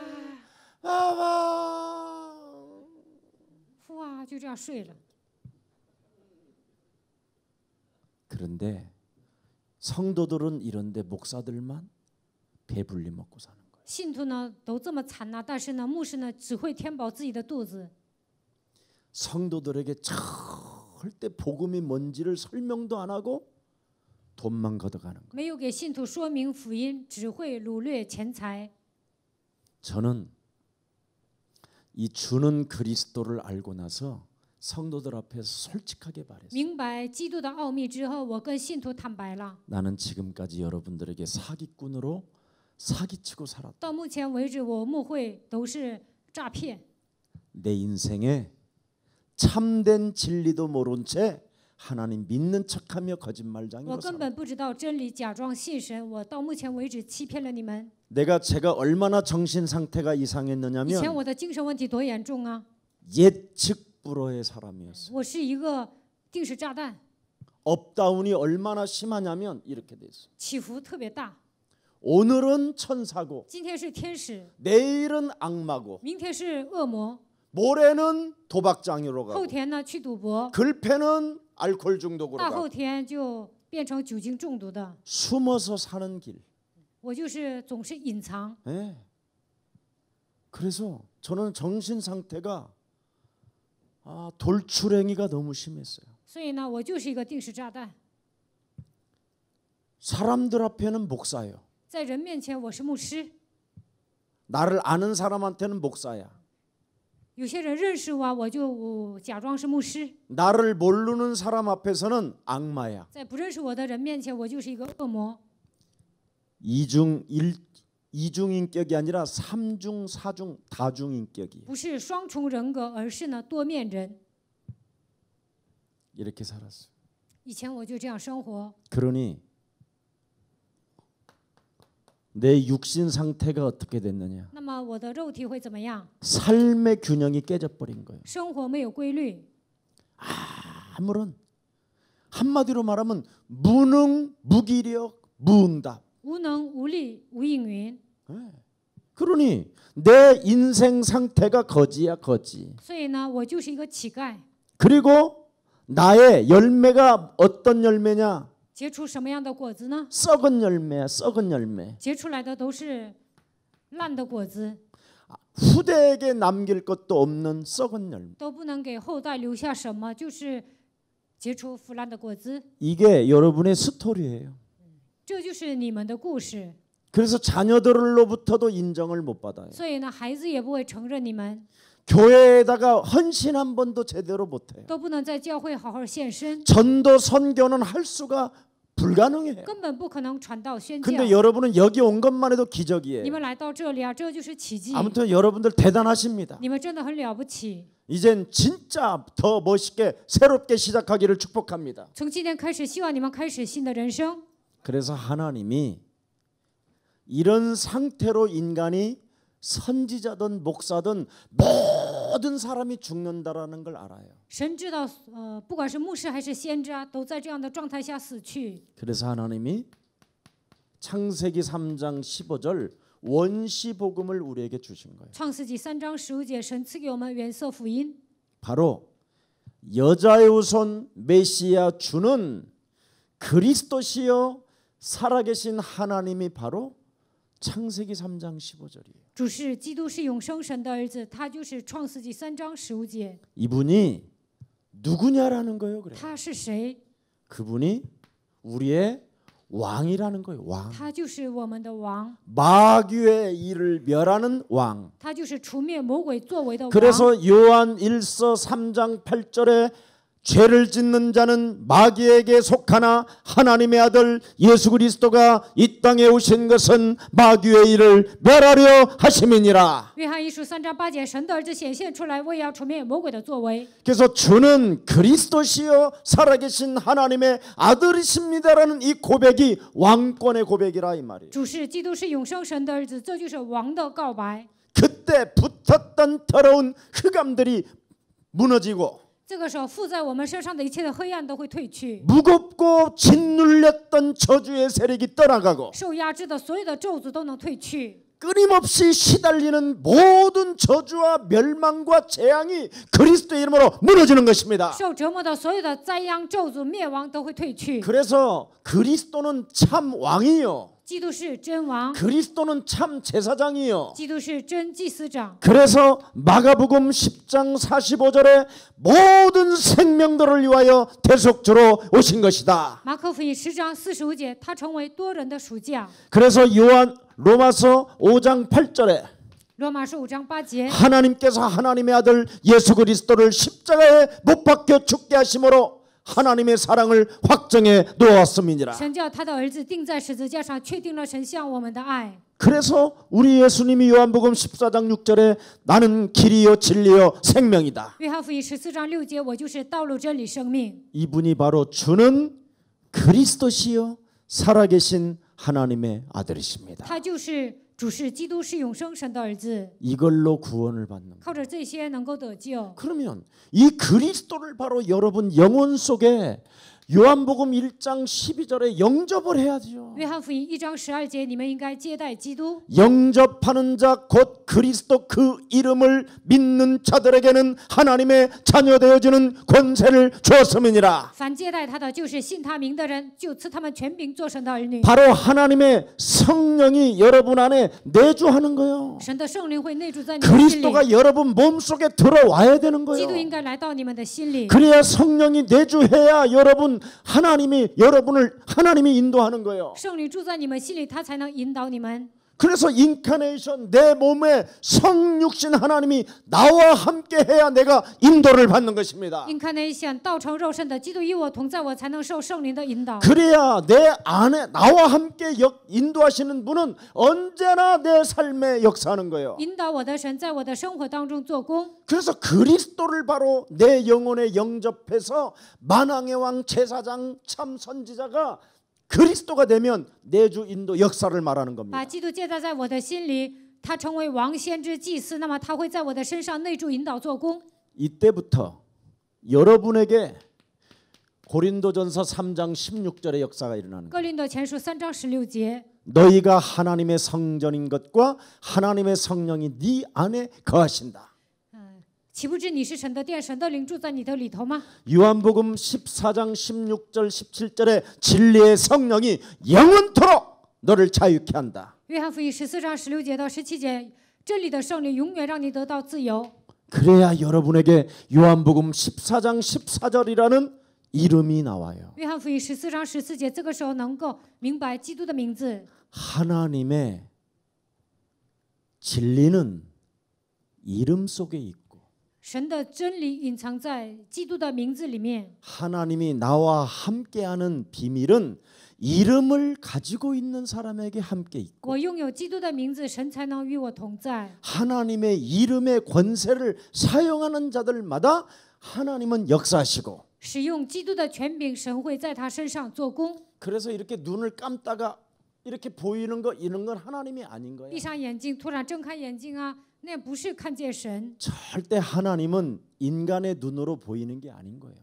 아바 父啊，就这样睡了。 그런데 성도들은 이런데 목사들만 배불리 먹고 사는 거예요. 信徒呢都这么惨呐、但是呢，牧师呢只会填饱自己的肚子， 성도들에게 절대 복음이 뭔지를 설명도 안 하고 돈만 걷어가는 거예요. 没有给信徒说明福音，只会掳掠钱财。 저는 이 주는 그리스도를 알고 나서 성도들 앞에서 솔직하게 말했어요. 明白基督的奥秘之后，我跟信徒坦白了。 나는 지금까지 여러분들에게 사기꾼으로 사기치고 살았다. 到目前为止，我牧会都是诈骗。 내 인생에 참된 진리도 모른 채 하나님 믿는 척하며 我 거짓말장이로 根 살았다. 本不知道真理，假装信神。我到目前为止欺骗了你们。 제가 얼마나 정신 상태가 以前 이상했느냐면 我的精神问题多严重啊！ 예측 불허의 사람이었어요. 我是一个定时炸弹， 업다운이 얼마나 심하냐면 이렇게 됐어요. 起伏特别大。 오늘은 천사고 今天是天使， 내일은 악마고 明天是恶魔， 모레는 도박장이로 后 가고 天呢去赌博， 글패는 알코올 중독으로 大后 가고 天就变成酒精中毒的， 숨어서 사는 길. 我就是总是隐藏。 네. 그래서 저는 정신 상태가 돌출행위가 너무 심했어요. 所以呢，我就是一个定时炸弹， 사람들 앞에는 목사예요. 在人面前我是牧师， 나를 아는 사람한테는 목사야. 有些人认識我，我就假装是牧师； 나를 모르는 사람 앞에서는 악마야. 在不认识我的人面前，我就是一个恶魔。 이중인격이 아니라 삼중, 사중, 다중인격이. 不是双重人格，而是呢多面人。 이렇게 살았어요. 以前我就这样生活， 그러니 내 육신 상태가 어떻게 됐느냐? 那么我的肉体会怎么样？ 삶의 균형이 깨져버린 거예요. 生活没有规律， 아무런 한마디로 말하면 무능, 무기력, 무응답. 无能无力无应允。 그러니 내 인생 상태가 거지야 거지. 所以呢，我就是一个乞丐。 그리고 나의 열매가 어떤 열매냐? 结出什么样的果子呢？ 썩은 열매야, 썩은 열매. 结出来的都是烂的果子， 후대에게 남길 것도 없는 썩은 열매. 都不能给后代留下什么，就是结出腐烂的果子。 이게 여러분의 스토리예요. 这就是你们的故事。 그래서 자녀들로부터도 인정을 못 받아요. 所以呢，孩子也不会承认你们， 교회에다가 헌신 한 번도 제대로 못해요. 都不能在教会好好献身， 전도 선교는 할 수가 불가능해요. 根本不可能传道宣教。 근데 여러분은 여기 온 것만 해도 你 기적이에요. 们来到这里啊，这就是奇迹。 아무튼 여러분들 대단하십니다. 你们真的很了不起。 이젠 진짜 더 멋있게 새롭게 시작하기를 축복합니다. 从今天开始，希望你们开始新的人生。 그래서 하나님이 이런 상태로 인간이 선지자든 목사든 모든 사람이 죽는다라는 걸 알아요. 神知道，不管是牧师还是先知啊，都在这样的状态下死去。 그래서 하나님이 창세기 3장 15절 원시 복음을 우리에게 주신 거예요. 创世纪3章15节，神赐给我们原色福音， 바로 여자의 후손 메시아 주는 그리스도시요 살아계신 하나님이 바로 창세기 3장 15절이에요. 主是基督，是永生神的儿子，他就是创世纪3章15节。 이분이 누구냐라는 거예요. 그래. 他是谁？ 그분이 우리의 왕이라는 거예요. 왕. 他就是我们的王， 마귀의 일을 멸하는 왕. 他就是除灭魔鬼作为的王。 그래서 요한 1서 3장 8절에 죄를 짓는 자는 마귀에게 속하나 하나님의 아들 예수 그리스도가 이 땅에 오신 것은 마귀의 일을 멸하려 하심이니라. 约翰一书3章8节，神的儿子显现出来，为要除灭魔鬼的作为。 그래서 주는 그리스도시요 살아계신 하나님의 아들이십니다라는 이 고백이 왕권의 고백이라 이 말이에요. 主是基督，是永生神的儿子，这就是王的告白。 그때 붙었던 더러운 흑암들이 무너지고 这个时候，附在我们身上的一切的黑暗都会退去， 무겁고 짓눌렸던 저주의 세력이 떠나가고 受压制的所有的咒诅都能退去， 끊임없이 시달리는 모든 저주와 멸망과 재앙이 그리스도의 이름으로 무너지는 것입니다. 受折磨的所有的灾殃、咒诅、灭亡都会退去。 그래서 그리스도는 참 왕이요. 基督是真王， 그리스도는 참 제사장이요. 基督是真祭司长。 그래서 마가복음 10장 45절에 모든 생명들을 위하여 대속주로 오신 것이다. 马可福音10章45节，他成为多人的赎价。 그래서 로마서 5장 8절에 罗马书5章8节， 하나님께서 하나님의 아들 예수 그리스도를 십자가에 못 박혀 죽게 하심으로 하나님의 사랑을 확정해 놓았음이니라. 神叫他的儿子钉在十字架上，确定了神向我们的爱。 그래서 우리 예수님이 요한복음 14장 6절에 나는 길이요 진리요 생명이다. 约翰福音14章6节，我就是道路、真理、生命。 이분이 바로 주는 그리스도시요 살아계신 하나님의 아들이십니다. 他就是主，是基督，是永生神的儿子， 이걸로 구원을 받는 거예요. 靠着这些能够得救。 그러면 이 그리스도를 바로 여러분 영혼 속에 요한복음 1장 12절에 영접을 해야죠. 约翰福音1章12节，你们应该接待基督。 영접하는 자 곧 그리스도 그 이름을 믿는 자들에게는 하나님의 자녀 되어지는 권세를 주었음이니라. 凡接待他的，就是信他名的人，就赐他们权柄做神的儿女。 바로 하나님의 성령이 여러분 안에 내주하는 거예요. 神的圣灵会内住在你的心里， 그리스도가 여러분 몸속에 들어와야 되는 基督 거예요. 应该来到你们的心里。 그래야 성령이 내주해야 여러분을 하나님이 인도하는 거예요. 圣灵住在你们心里，他才能引导你们。 그래서 인카네이션 내 몸에 성육신 하나님이 나와 함께 해야 내가 인도를 받는 것입니다. Incarnation 道成肉身的基督与我同在，我才能受圣灵的引导。 그래야 내 안에 나와 함께 인도하시는 분은 언제나 내 삶에 역사하는 거예요. 引导我的神在我的生活当中做工。 그래서 그리스도를 바로 내 영혼에 영접해서 만왕의 왕 제사장 참 선지자가 그리스도가 되면 내주 인도 역사를 말하는 겁니다. 把基督接待在我的心里，他成为王先知祭司，那么他会在我的身上内住引导做工。 이때부터 여러분에게 고린도전서 3장 16절의 역사가 일어나는 거예요. 哥林多前书3章16节， 너희가 하나님의 성전인 것과 하나님의 성령이 네 안에 거하신다. 岂不知你是神的殿，神的灵住在你的里头吗？ 요한복음 14장 16절 17절에 진리의 성령이 영원토록 너를 자유케 한다. 约翰福音14章16节到17节，真理的圣灵永远让你得到自由。 그래야 여러분에게 요한복음 14장 14절이라는 이름이 나와요. 约翰福音14章14节，这个时候能够明白基督的名字。 하나님의 진리는 이름 속에 있고 神的真理隐藏在基督的名字里面。 하나님이 나와 함께하는 비밀은 이름을 가지고 있는 사람에게 함께 있고 我拥有基督的名字，神才能与我同在。 하나님의 이름의 권세를 사용하는 자들마다 하나님은 역사하시고 使用基督的权柄，神会在他身上做工。 그래서 이렇게 눈을 감다가 이렇게 보이는 거 이런 건 하나님이 아닌 거예요. 闭上眼睛，突然睁开眼睛啊，那不是看见神。 절대 하나님은 인간의 눈으로 보이는 게 아닌 거예요.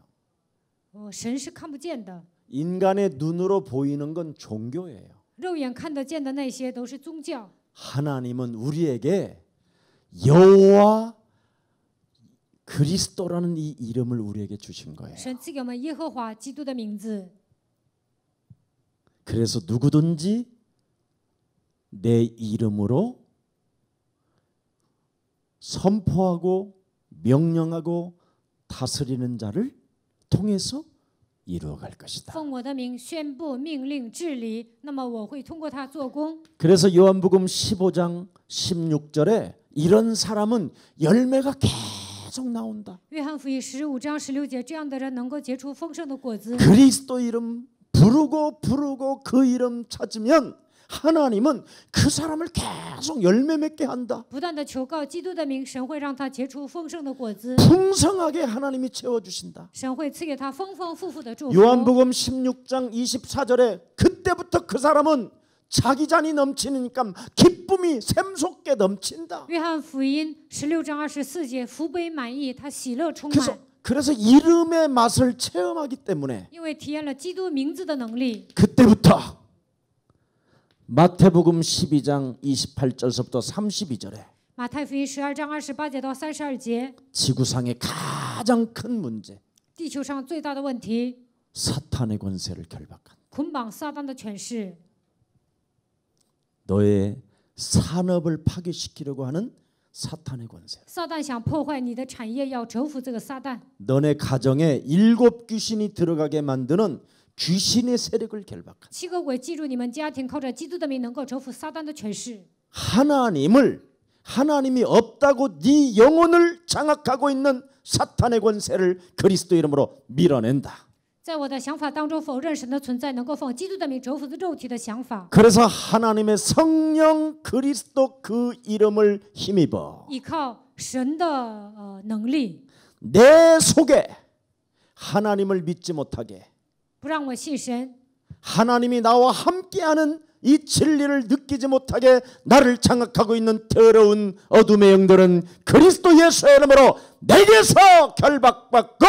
神是看不见的， 인간의 눈으로 보이는 건 종교예요. 肉眼看得见的那些都是宗教。 하나님은 우리에게 여호와 그리스도라는 이 이름을 우리에게 주신 거예요. 神赐给我们耶和华基督的名字， 그래서 누구든지 내 이름으로 선포하고 명령하고 다스리는 자를 통해서 이루어갈 것이다. 奉我的名宣布、命令、治理，那么我会通过他做工。 그래서 요한복음 15장 16절에 이런 사람은 열매가 계속 나온다. 约翰福音15章16节，这样的人能够结出丰盛的果子。 그리스도 이름 부르고 그 이름 찾으면 하나님은 그 사람을 계속 열매 맺게 한다. 不断的求告基督的名，神会让他结出丰盛的果子， 풍성하게 하나님이 채워주신다. 神会赐给他丰丰富富的祝福。 요한복음 16장 24절에 그때부터 그 사람은 자기 잔이 넘치니까 기쁨이 샘솟게 넘친다. 约翰福音16章24节，福杯满溢，他喜乐充满， 그래서 이름의 맛을 체험하기 때문에 因为体验了基督名字的能力。 그때부터 마태복음 12장 28절서부터 32절에 马太福音12章28节到32节， 지구상의 가장 큰 문제 地球上最大的问题， 사탄의 권세를 결박한 捆绑撒旦的权势， 너의 산업을 파괴시키려고 하는 사탄의 권세 撒旦想破坏你的产业，要折服这个撒旦。 너네 가정에 7 귀신이 들어가게 만드는 귀신의 세력을 결박한 7个鬼记住你们家庭，靠着基督的名能够折服撒旦的权势。 하나님이 없다고 네 영혼을 장악하고 있는 사탄의 권세를 그리스도 이름으로 밀어낸다. 在我的想法当中否认神的存在，能够奉基督的名折服肉体的想法。 그래서 하나님의 성령 그리스도 그 이름을 힘입어 依靠神的能力， 내 속에 하나님을 믿지 못하게 不让我信神， 하나님이 나와 함께하는 이 진리를 느끼지 못하게 나를 장악하고 있는 더러운 어둠의 영들은 그리스도 예수의 이름으로 내게서 결박받고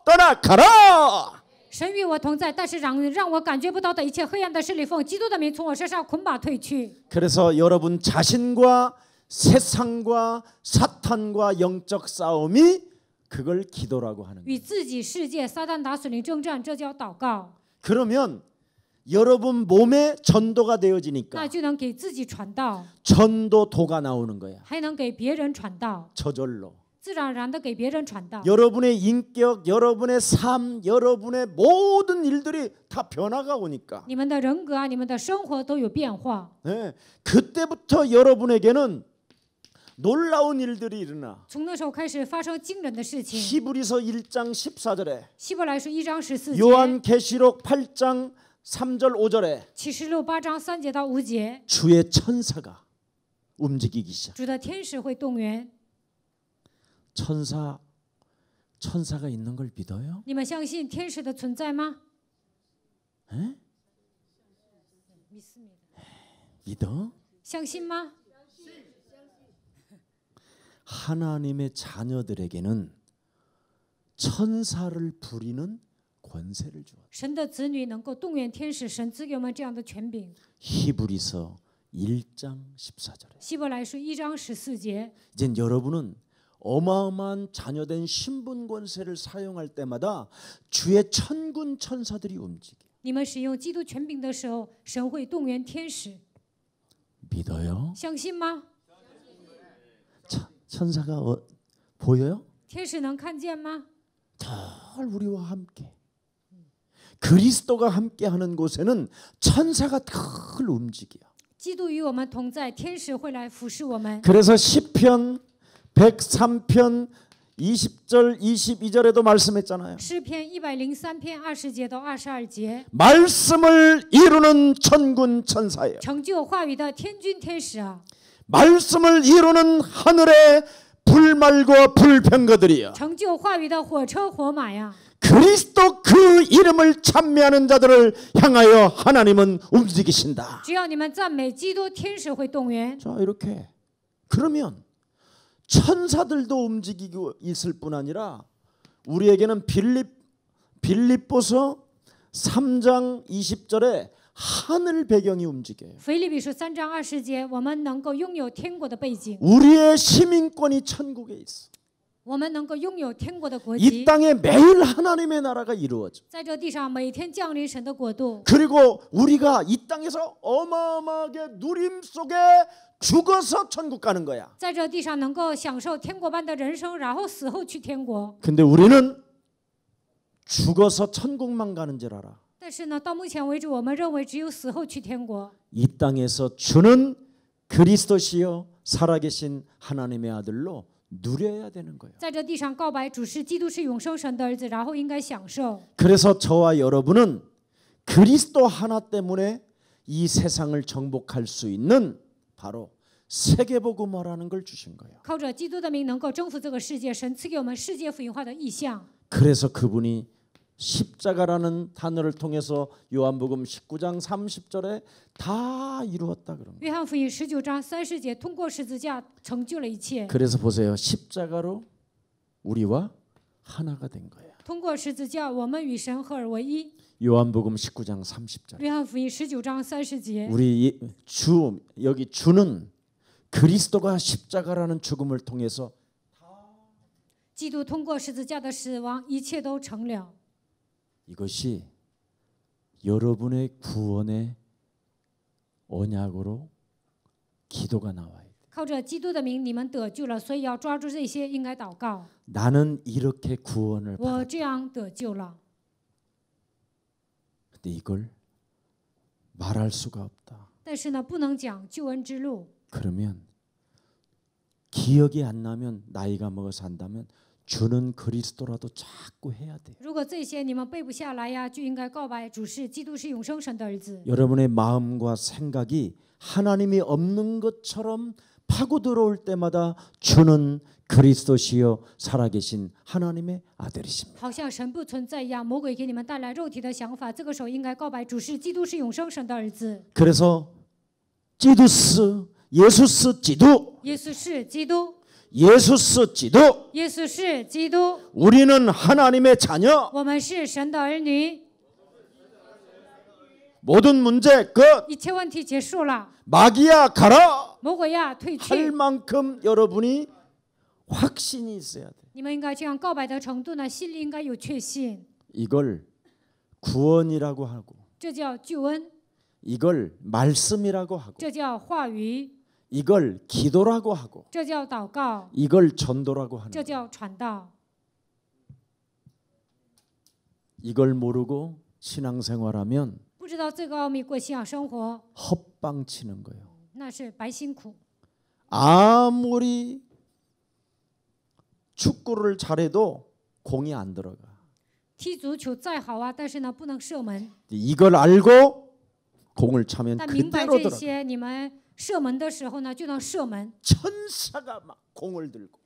떠나가라. 神与我同在，但是让我感觉不到的一切黑暗的势力奉基督的名从我身上捆绑退去。 그래서 여러분 자신과 세상과 사탄과 영적 싸움이 그걸 기도라고 하는 与 거예요. 自己、世界、撒旦打属灵征战，这叫祷告。 그러면 여러분 몸에 전도가 那 되어지니까 就能给自己传道， 전도도가 나오는 거야. 还能给别人传道， 저절로. 自然而然的给别人传道。 여러분의 인격, 여러분의 삶, 여러분의 모든 일들이 다 변화가 오니까 你们的人格啊，你们的生活都有变化。 네, 그때부터 여러분에게는 놀라운 일들이 일어나. 从那时候开始发生惊人的事情。 히브리서 1장 14절에 希伯来书1章14节， 요한계시록 8장 3절 5절에 启示录8章3节到5节， 주의 천사가 움직이기 시작. 主的天使会动员。 천사가 있는 걸 믿어요? 你们相信天使的存在吗？ 에? 믿어? 相信吗？ 하나님의 자녀들에게는 천사를 부리는 권세를 주어. 神的子女能够动员天使，神赐给我们这样的权柄。 히브리서 1장 14절에. 希伯来书1章14节， 이젠 여러분은 어마어마한 자녀된 신분 권세를 사용할 때마다 주의 천군 천사들이 움직여. 你们使用基督权柄的时候，神会动员天使， 믿어요? 相信吗？ 천사가 보여요? 天使能看见吗？ 늘 우리와 함께. 그리스도가 함께하는 곳에는 천사가 늘 움직여. 基督与我们同在，天使会来服侍我们。 그래서 시편 103편 20절 22절에도 말씀했잖아요. 诗篇103篇20节到22节， 말씀을 이루는 천군 천사예요. 成就话语的天军天使啊， 말씀을 이루는 하늘의 불말과 불병거들이여. 成就话语的火车火马呀。 그리스도 그 이름을 찬미하는 자들을 향하여 하나님은 움직이신다. 只要你们赞美基督，天使会动员。 자, 이렇게 그러면 천사들도 움직이고 있을 뿐 아니라 우리에게는 빌립보서 3장 20절에 하늘 배경이 움직여요. 腓立比书3章20节，我们能够拥有天国的背景， 우리의 시민권이 천국에 있어. 我们能够拥有天国的国 이 籍， 땅에 매일 하나님의 나라가 이루어져. 在这地上每天降临神的国度。 그리고 우리가 이 땅에서 어마어마하게 누림 속에 죽어서 천국 가는 거야. 在这地上能够享受天国般的人生，然后死后去天国。 근데 우리는 죽어서 천국만 가는 줄 알아. 但是呢，到目前为止，我们认为只有死后去天国。 이 땅에서 주는 그리스도시요 살아계신 하나님의 아들로 누려야 되는 거예요. 在这地上告白主是基督是永生神的儿子，然后应该享受。 그래서 저와 여러분은 그리스도 하나 때문에 이 세상을 정복할 수 있는 바로 세계복음화라는 걸 주신 거예요. 靠着基督的名能够征服这个世界，神赐给我们世界福音化的意象。 그래서 그분이 십자가라는 단어를 통해서 요한복음 19장 30절에 다 이루었다 그런 거예요. 约翰福音19章30节，通过十字架成就了一切。 그래서 보세요. 십자가로 우리와 하나가 된 거예요. 通过十字架，我们与神合而为一。 요한복음 19장 30절. 约翰福音19章30节， 우리 주 여기 주는 그리스도가 십자가라는 죽음을 통해서 基督通过十字架的死亡，一切都成了。 이것이 여러분의 구원의 언약으로 기도가 나와야 돼. 靠着基督的名，你们得救了，所以要抓住这些，应该祷告。 나는 이렇게 구원을 我 받았다. 这样得救了， 근데 이걸 말할 수가 없다. 但是呢，不能讲救恩之路。 그러면 기억이 안 나면 나이가 먹어서 한다면 주는 그리스도라도 자꾸 해야 돼. 如果这些你们背不下来呀，就应该告白主是基督是永生神的儿子。 여러분의 마음과 생각이 하나님이 없는 것처럼 파고 들어올 때마다 주는 그리스도시요 살아계신 하나님의 아들이십니다. 好像神不存在一样，魔鬼给你们带来肉体的想法，这个时候应该告白主是基督是永生神的儿子。 그래서 지두스 예수스 지두 耶稣是基督， 예수스 지두 耶稣是基督， 우리는 하나님의 자녀 我们是神的儿女。 모든 문제 끝. 一切问题结束了， 마귀야 가라 魔鬼呀退 할 去。 만큼 여러분이 확신이 있어야 돼. 你们应该这样告白的程度呢，心里应该有确信， 이걸 구원이라고 하고 这叫救恩， 이걸 말씀이라고 하고 这叫话语， 이걸 기도라고 하고 这叫祷告， 이걸 전도라고 하는 这 거예요. 叫传道。 이걸 모르고 신앙생활하면 不知道这个奥秘过信仰生活， 헛방 치는 거예요. 那是白辛苦。 아무리 축구를 잘해도 공이 안 들어가. 踢足球再好啊，但是呢不能射门。 이걸 알고 공을 차면 但明白 그대로 这 들어가. 些，你们射门的时候呢就能射门。 천사가 막 공을 들고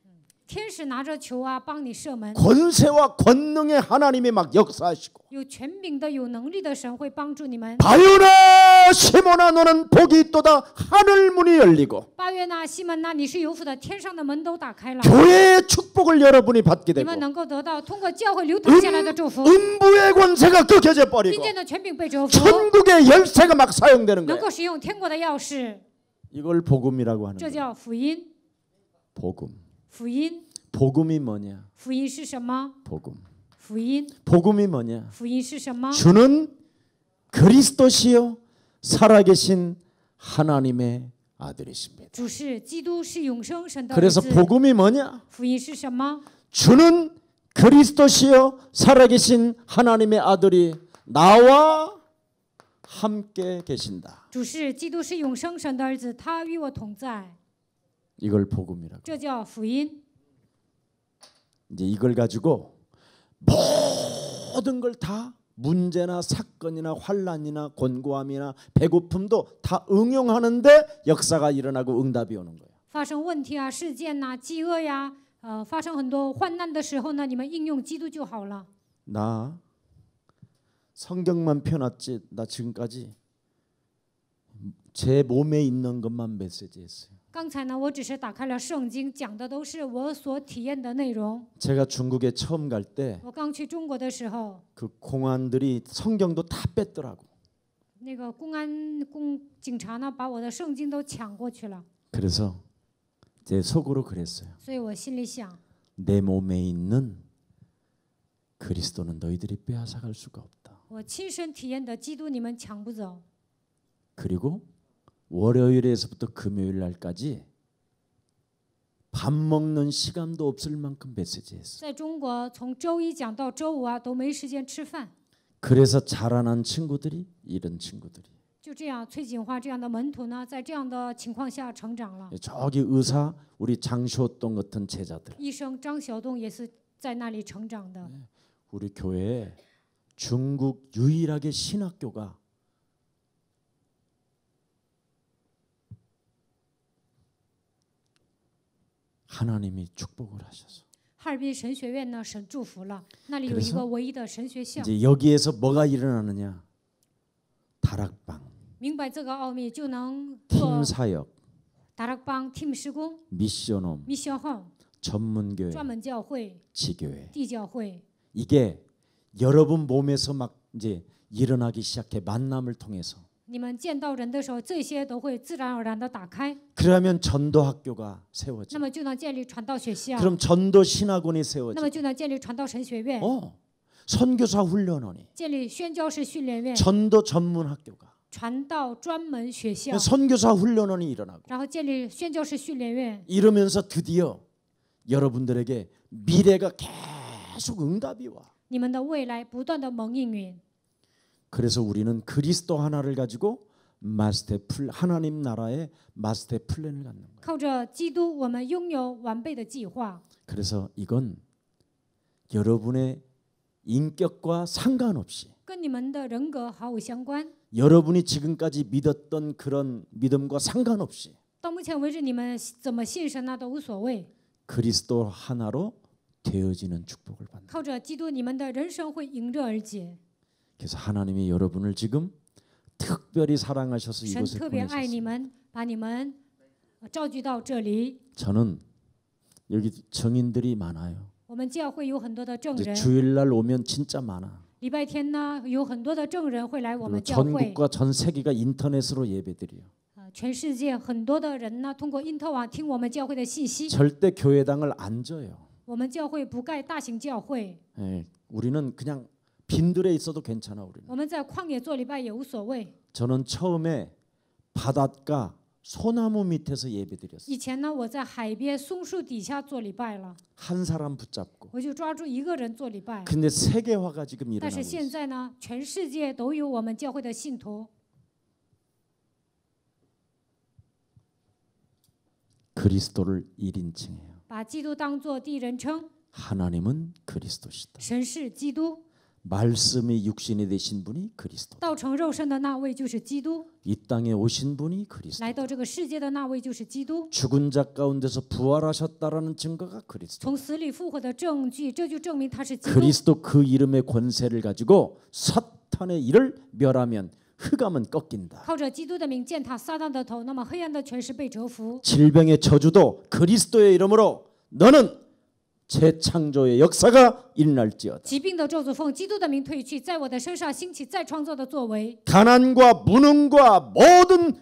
天使拿着球啊帮你射门， 권세와 권능의 하나님이 막 역사하시고 有权柄的、有能力的神会帮助你们。 바요나 시몬아 너는 복이 있도다 하늘 문이 열리고 八月呢，西门呐，你是有福的，天上的门都打开了， 교회의 축복을 여러분이 받게 你 되고 们能够得到通过教会流淌下来的祝福， 음부의 권세가 꺾여져 阴 버리고 间的权柄被折服， 천국의 열쇠가 막 사용되는 能 거예요. 够使用天国的钥匙， 이걸 복음이라고 하는 这 거예요. 叫福音。 복음. 福音， 복음이 뭐냐? 福音是什么？ 복음. 福音， 복음이 뭐냐? 福音是什么？ 주는 그리스도시요 살아계신 하나님의 아들이십니다. 主是基督，是永生神的儿 그래서 子。 복음이 뭐냐? 福音是什么？ 주는 그리스도시요 살아계신 하나님의 아들이 나와 함께 계신다. 主是基督，是永生神的儿子，他与我同在， 이걸 복음이라고. 这叫福音。 이제 이걸 가지고 모든 걸 다 문제나 사건이나 환란이나 곤고함이나 배고픔도 다 응용하는데 역사가 일어나고 응답이 오는 거예요. 发生问题啊、事件呐、饥饿呀，发生很多患难的时候呢，你们应用基督就好了。 나 성경만 펴놨지 나 지금까지 제 몸에 있는 것만 메시지했어요. 刚才呢，我只是打开了圣经，讲的都是我所体验的内容。 제가 중국에 처음 갈 때 我刚去中国的时候， 그 공안들이 성경도 다 뺐더라고. 那个警察呢，把我的圣经都抢过去了， 그래서 제 속으로 그랬어요. 所以我心里想， 내 몸에 있는 그리스도는 너희들이 빼앗아갈 수가 없다. 我亲身体验的基督，你们抢不走。 그리고 월요일에서부터 금요일 날까지 밥 먹는 시간도 없을 만큼 메시지했어. 在中国，从周一讲到周五啊，都没时间吃饭。 그래서 자라난 친구들이 이런 친구들이. 就这样，崔锦华这样的门徒呢，在这样的情况下成长了。 저기 의사 우리 장쇼동 같은 제자들. 医生张晓东也是在那里成长的。 우리 교회에 중국 유일하게 신학교가 하나님이 축복을 하셔서 哈尔滨神学院呢，神祝福了，那里有一个唯一的神学校。 이제 여기에서 뭐가 일어나느냐? 다락방, 明白这个奥秘，就能 팀 做 사역, 다락방 팀施工、 미션홈, 미션 홈、 전문교회, 专门教会、 지교회. 地教会。 이게 여러분 몸에서 막 이제 일어나기 시작해 만남을 통해서. 你们见到人的时候，这些都会自然而然的打开， 그러면 전도학교가 那 세워져. 么就能建立传道学校， 그럼 전도 신학원이 那 세워져. 么就能建立传道神学院， 선교사 훈련원이, 建立宣教士训练院、 전도 전문 학교가, 传道专门学校， 선교사 훈련원이 일어나고 然后建立宣教士训练院。 이러면서 드디어 여러분들에게 미래가 계속 응답이 와. 你们的未来不断的蒙应允， 그래서 우리는 그리스도 하나를 가지고 하나님 나라의 마스터 플랜을 갖는 거예요. 靠着基督，我们拥有完备的计划。 그래서 이건 여러분의 인격과 상관없이 跟你们的人格毫无相关。 여러분이 지금까지 믿었던 그런 믿음과 상관없이 到目前为止，你们怎么信神那都无所谓。 그리스도 하나로 되어지는 축복을 받는. 靠着基督，你们的人生会迎刃而解。 그래서 하나님이 여러분을 지금 특별히 사랑하셔서 神 이곳에 特别爱你 보내셨습니다. 们，把你们召集到这里。 저는 여기 정인들이 많아요. 我们教会有很多的证 이제 人， 주일날 오면 진짜 많아. 礼拜天呢，有很多的证人会来我 그리고 们教会， 전국과 전 세계가 인터넷으로 예배드려요. 全世界很多的人呢，通过因特网听我们教会的信息。 절대 교회당을 안 줘요. 我们教会不盖大型教会， 예, 우리는 그냥 빈들에 있어도 괜찮아 우리는. 我们在旷野做礼拜也无所谓。 저는 처음에 바닷가 소나무 밑에서 예배드렸어요. 以前呢，我在海边松树底下做礼拜了， 한 사람 붙잡고. 我就抓住一个人做礼拜。 근데 세계화가 지금 但 일어나고 是现 있어요. 在呢，全世界都有我们教会的信徒。 그리스도를 1인칭해요. 把基督当作第一人称， 하나님은 그리스도시다. 神是基督， 말씀이 육신이 되신 분이 그리스도. 道成肉身的那位就是基督， 이 땅에 오신 분이 그리스도. 来到这个世界的那位就是基督， 죽은 자 가운데서 부활하셨다라는 증거가 그리스도. 从死里复活的证据，这就证明他是基督。 그리스도 그 이름의 권세를 가지고 사탄의 일을 멸하면 흑암은 꺾인다. 靠着基督的名践踏撒旦的头，那么黑暗的权势被折服。 질병의 저주도 그리스도의 이름으로 너는 재창조의 역사가 일어날지어다. 疾病的咒诅奉基督的名退去，在我的身上兴起再创造的作为。 가난과 무능과 모든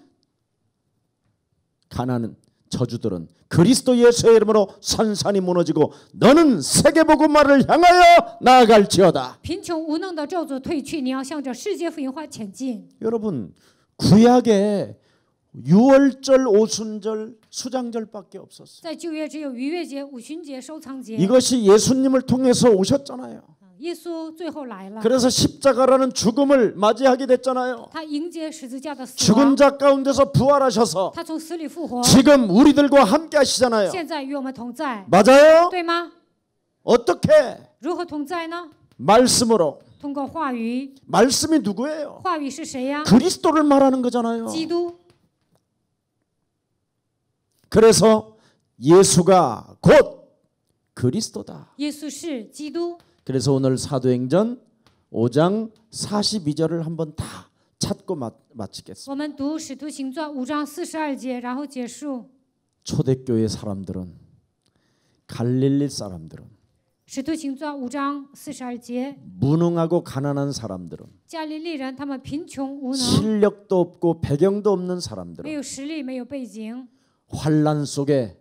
가난은 저주들은 그리스도 예수의 이름으로 산산이 무너지고 너는 세계복음화를 향하여 나아갈지어다. 贫穷无能的咒诅退去，你要向着世界福音化前进。 여러분 구약에 유월절, 오순절, 수장절밖에 없었어요. 在旧约只有逾越节、五旬节、收藏节。 이것이 예수님을 통해서 오셨잖아요. 耶稣最后来了， 그래서 십자가라는 죽음을 맞이하게 됐잖아요. 他迎接十字架的死 죽은 亡， 자 가운데서 부활하셔서 他从死里复活， 지금 우리들과 함께 하시잖아요. 现在与我们同在， 맞아요? 对吗？ 어떻게? 如何同在呢？ 말씀으로. 通过话语。 말씀이 누구예요? 话语是谁呀？ 그리스도를 말하는 거잖아요. 基督。 그래서 예수가 곧 그리스도다. 耶稣是基督。 그래서 오늘 사도행전 5장 42절을 한번 다 찾고 마치겠습니다. 我们读《使徒行传》5章42节，然后结束。 초대교회 사람들은 갈릴리 사람들은 使徒行传5章42节， 무능하고 가난한 사람들은 加利利人他们贫穷无能， 실력도 없고 배경도 없는 没 사람들은 有实力，没有背景， 환난 속에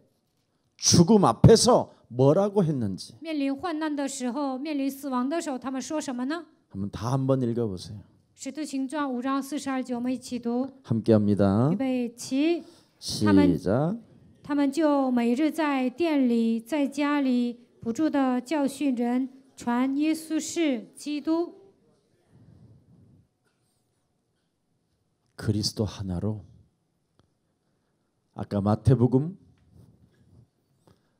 죽음 앞에서 뭐라고 했는지 面临患难的时候，面临死亡的时候，他们说什么呢？ 한번 다 한번 읽어보세요. 使徒行传5章42节，我们一起读， 함께합니다. 预备起。 시작. 他们就每日在店里、在家里不住地教训人，传耶稣是基督。 그리스도 하나로 아까 마태복음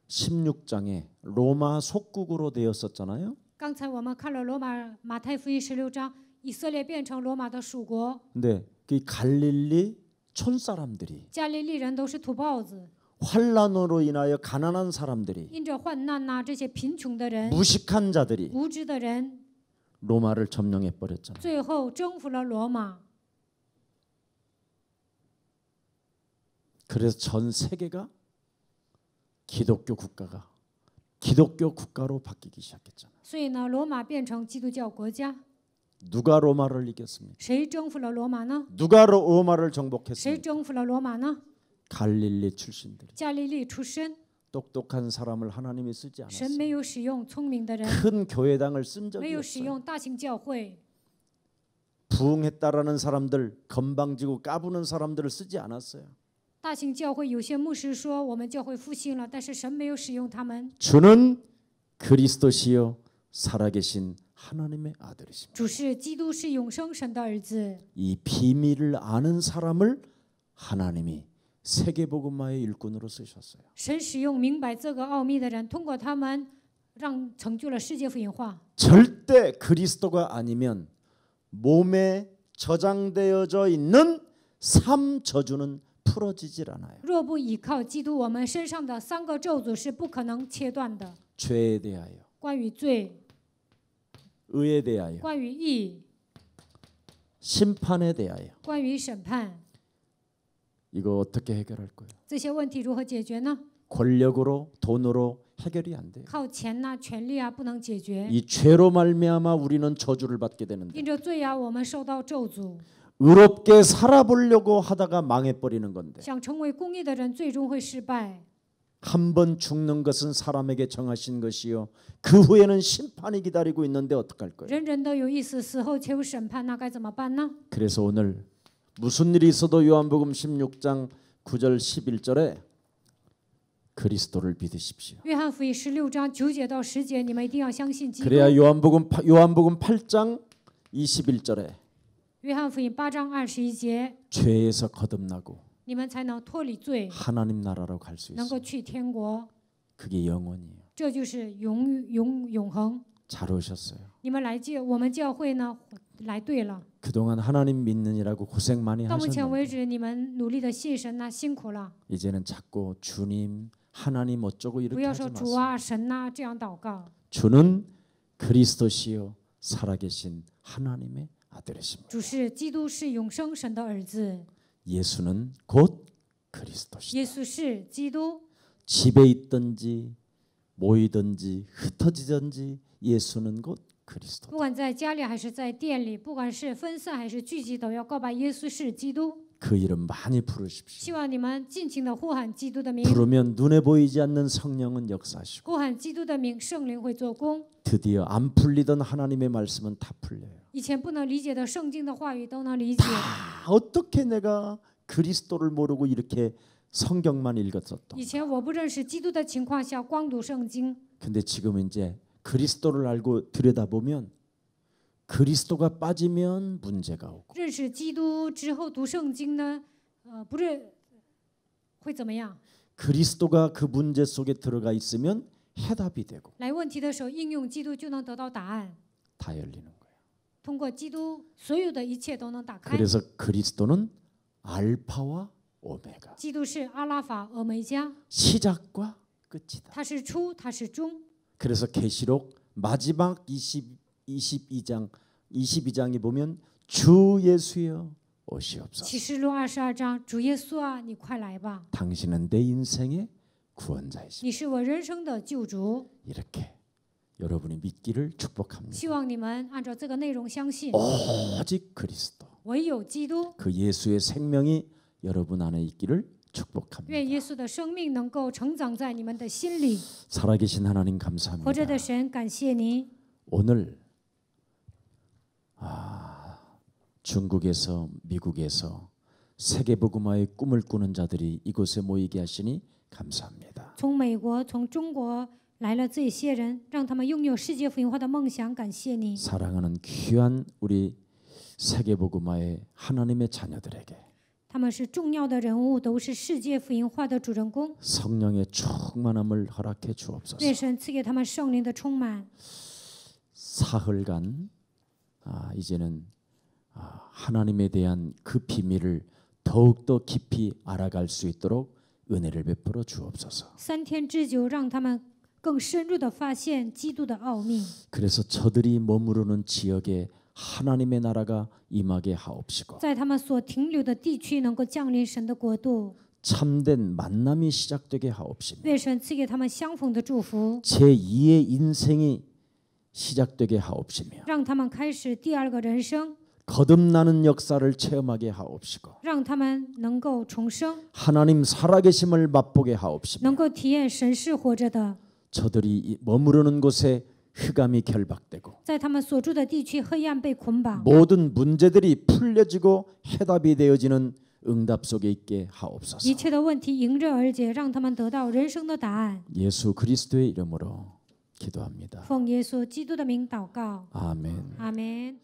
16장에 로마 속국으로 되었었잖아요. 刚才我们看了马太福音16章，以色列变成罗马的属国， 근데 그 갈릴리 촌사람들이 加利利人都是土包子， 환난으로 인하여 가난한 사람들이 因着患难呐，这些贫穷的人、 무식한 자들이 无知的人， 로마를 점령해 버렸잖아요. 最后征服了罗马。 그래서 전 세계가 기독교 국가로 바뀌기 시작했잖아요. 所以呢，罗马变成基督教国家。 누가 로마를 이겼습니까? 谁征服了罗马呢？ 누가 로마를 谁 정복했습니까? 征服了罗马呢？ 갈릴리 출신들이 加利利出身， 똑똑한 사람을 하나님이 쓰지 神 않았어요. 没有使用聪明的人， 큰 교회당을 쓴 没 적이 有使 없어요. 用大型教会。 부흥했다라는 사람들, 건방지고 까부는 사람들을 쓰지 않았어요. 大型教会有些牧师说我们教会复兴了，但是神没有使用他们。 주는 그리스도시요 살아계신 하나님의 아들이십니다. 主是基督，是永生神的儿子。 이 비밀을 아는 사람을 하나님이 세계복음화의 일꾼으로 쓰셨어요. 神使用明白这个奥秘的人，通过他们让成就了世界福音化。 절대 그리스도가 아니면 몸에 저장되어져 있는 삶 저주는 풀어지질 않아요. 若不依靠基督，我们身上的3个咒诅是不可能切断的。 죄에 대하여, 关于罪， 의에 대하여, 关于义， 심판에 대하여. 关于审判， 이거 어떻게 해결할 거예요? 这些问题如何解决呢？ 권력으로 돈으로 해결이 안 돼요. 靠钱呐、权力啊不能解决。 이 죄로 말미암아 우리는 저주를 받게 되는데 因着罪啊，我们受到咒诅。 의롭게 살아보려고 하다가 망해버리는 건데 想成为公义的人，最终会失败。 한 번 죽는 것은 사람에게 정하신 것이요 그 후에는 심판이 기다리고 있는데 어떡할 거예요? 人人都有一死，死后且有审判，那该怎么办呢？ 그래서 오늘 무슨 일이 있어도 요한복음 16장 9절 11절에 그리스도를 믿으십시오. 约翰福音16章9节到10节，你们一定要相信基督。 그래야 요한복음 8장 21절에 约翰福音8章21节， 죄에서 거듭나고 你们才能脱离罪， 하나님 나라로 갈 수 能够 있어요. 去天国。 그게 영원이에요. 这就是永恒。 잘 오셨어요. 你们我们教会呢来对了。 그동안 하나님 믿느니라고 고생 많이 到目前为 하셨는데 止，你们努力的信神呐，辛苦了。 이제는 자꾸 주님 하나님 어쩌고 不 이렇게 要 하지 说主 마세요. 啊、神呐、这样祷告。 주는 그리스도시요 살아계신 하나님의 아들이십니다. 主是基督，是永生神的儿子。 예수는 곧 그리스도시다. 耶稣是基督。 집에 있든지 모이든지 흩어지든지 예수는 곧 그리스도. 不管在家里还是在店里，不管是分散还是聚集，都要告白耶稣是基督。 그 이름 많이 부르십시오. 希望你们尽情的呼喊基督的名， 부르면 눈에 보이지 않는 성령은 역사하시고 呼喊基督的名，圣灵会做工。 드디어 안 풀리던 하나님의 말씀은 다 풀려요. 以前不能理解的圣经的话语都能理解。 어떻게 내가 그리스도를 모르고 이렇게 성경만 읽었었던. 以前我不认识基督的情况下，光读圣经。 근데 지금 이제 그리스도를 알고 들여다보면 그리스도가 빠지면 문제가 오고 认识基督之后读圣经呢，不是会怎么样？ 그리스도가 그 문제 속에 들어가 있으면 해답이 되고 来问题的时候，应用基督就能得到答案。 다 열리는 거예요. 通过基督，所有的一切都能打开。 그래서 그리스도는 알파와 오메가 基督是阿拉法、俄梅加， 시작과 끝이다. 它是初，它是终。 그래서 계시록 마지막 22장에 보면 주 예수여 오시옵소서. 启示录22章，主耶稣啊，你快来吧！ 당신은 내 인생의 구원자이십니다. 你是我人生的救主。 이렇게 여러분이 믿기를 축복합니다. 希望你们按照这个内容相信， 오직 그리스도 唯有基督。 그 예수의 생명이 여러분 안에 있기를 愿 축복합니다. 耶稣的生命能够成长在你们的心里。 살아계신 하나님 活着 감사합니다. 的神，感谢您。 오늘 중국에서 미국에서 세계복음화의 꿈을 꾸는 자들이 이곳에 모이게 하시니 감사합니다. 从美国、从中国来了这些人，让他们拥有世界福音化的梦想。感谢你， 사랑하는 귀한 우리 세계복음화의 하나님의 자녀들에게 他们是重要的人物，都是世界福音化的主人公。 성령의 충만함을 허락해 주옵소서. 愿神赐给他们圣灵的充满。 사흘간 이제는 하나님에 대한 그 비밀을 더욱더 깊이 알아갈 수 있도록 은혜를 베풀어 주옵소서. 3天之久，让他们更深入的发现基督的奥秘。 그래서 저들이 머무르는 지역에 하나님의 나라가 임하게 하옵시고 在他们所停留的地区，能够降临神的国度。 참된 만남이 시작되게 하옵시며 愿神赐给他们相逢的祝福， 제2의 인생이 시작되게 하옵시며 让他们开始第二个人生， 거듭나는 역사를 체험하게 하옵시고 让他们能够重生， 하나님 살아계심을 맛보게 하옵시며 能够体验神是活着的。 저들이 머무르는 곳에 흑암이 결박되고 在他们所住的地区，黑暗被捆绑， 모든 문제들이 풀려지고 해답이 되어지는 응답 속에 있게 하옵소서. 一切的问题迎刃而解，让他们得到人生的答案。 예수 그리스도의 이름으로 기도합니다. 奉耶稣基督的名祷告， 아멘. 阿门。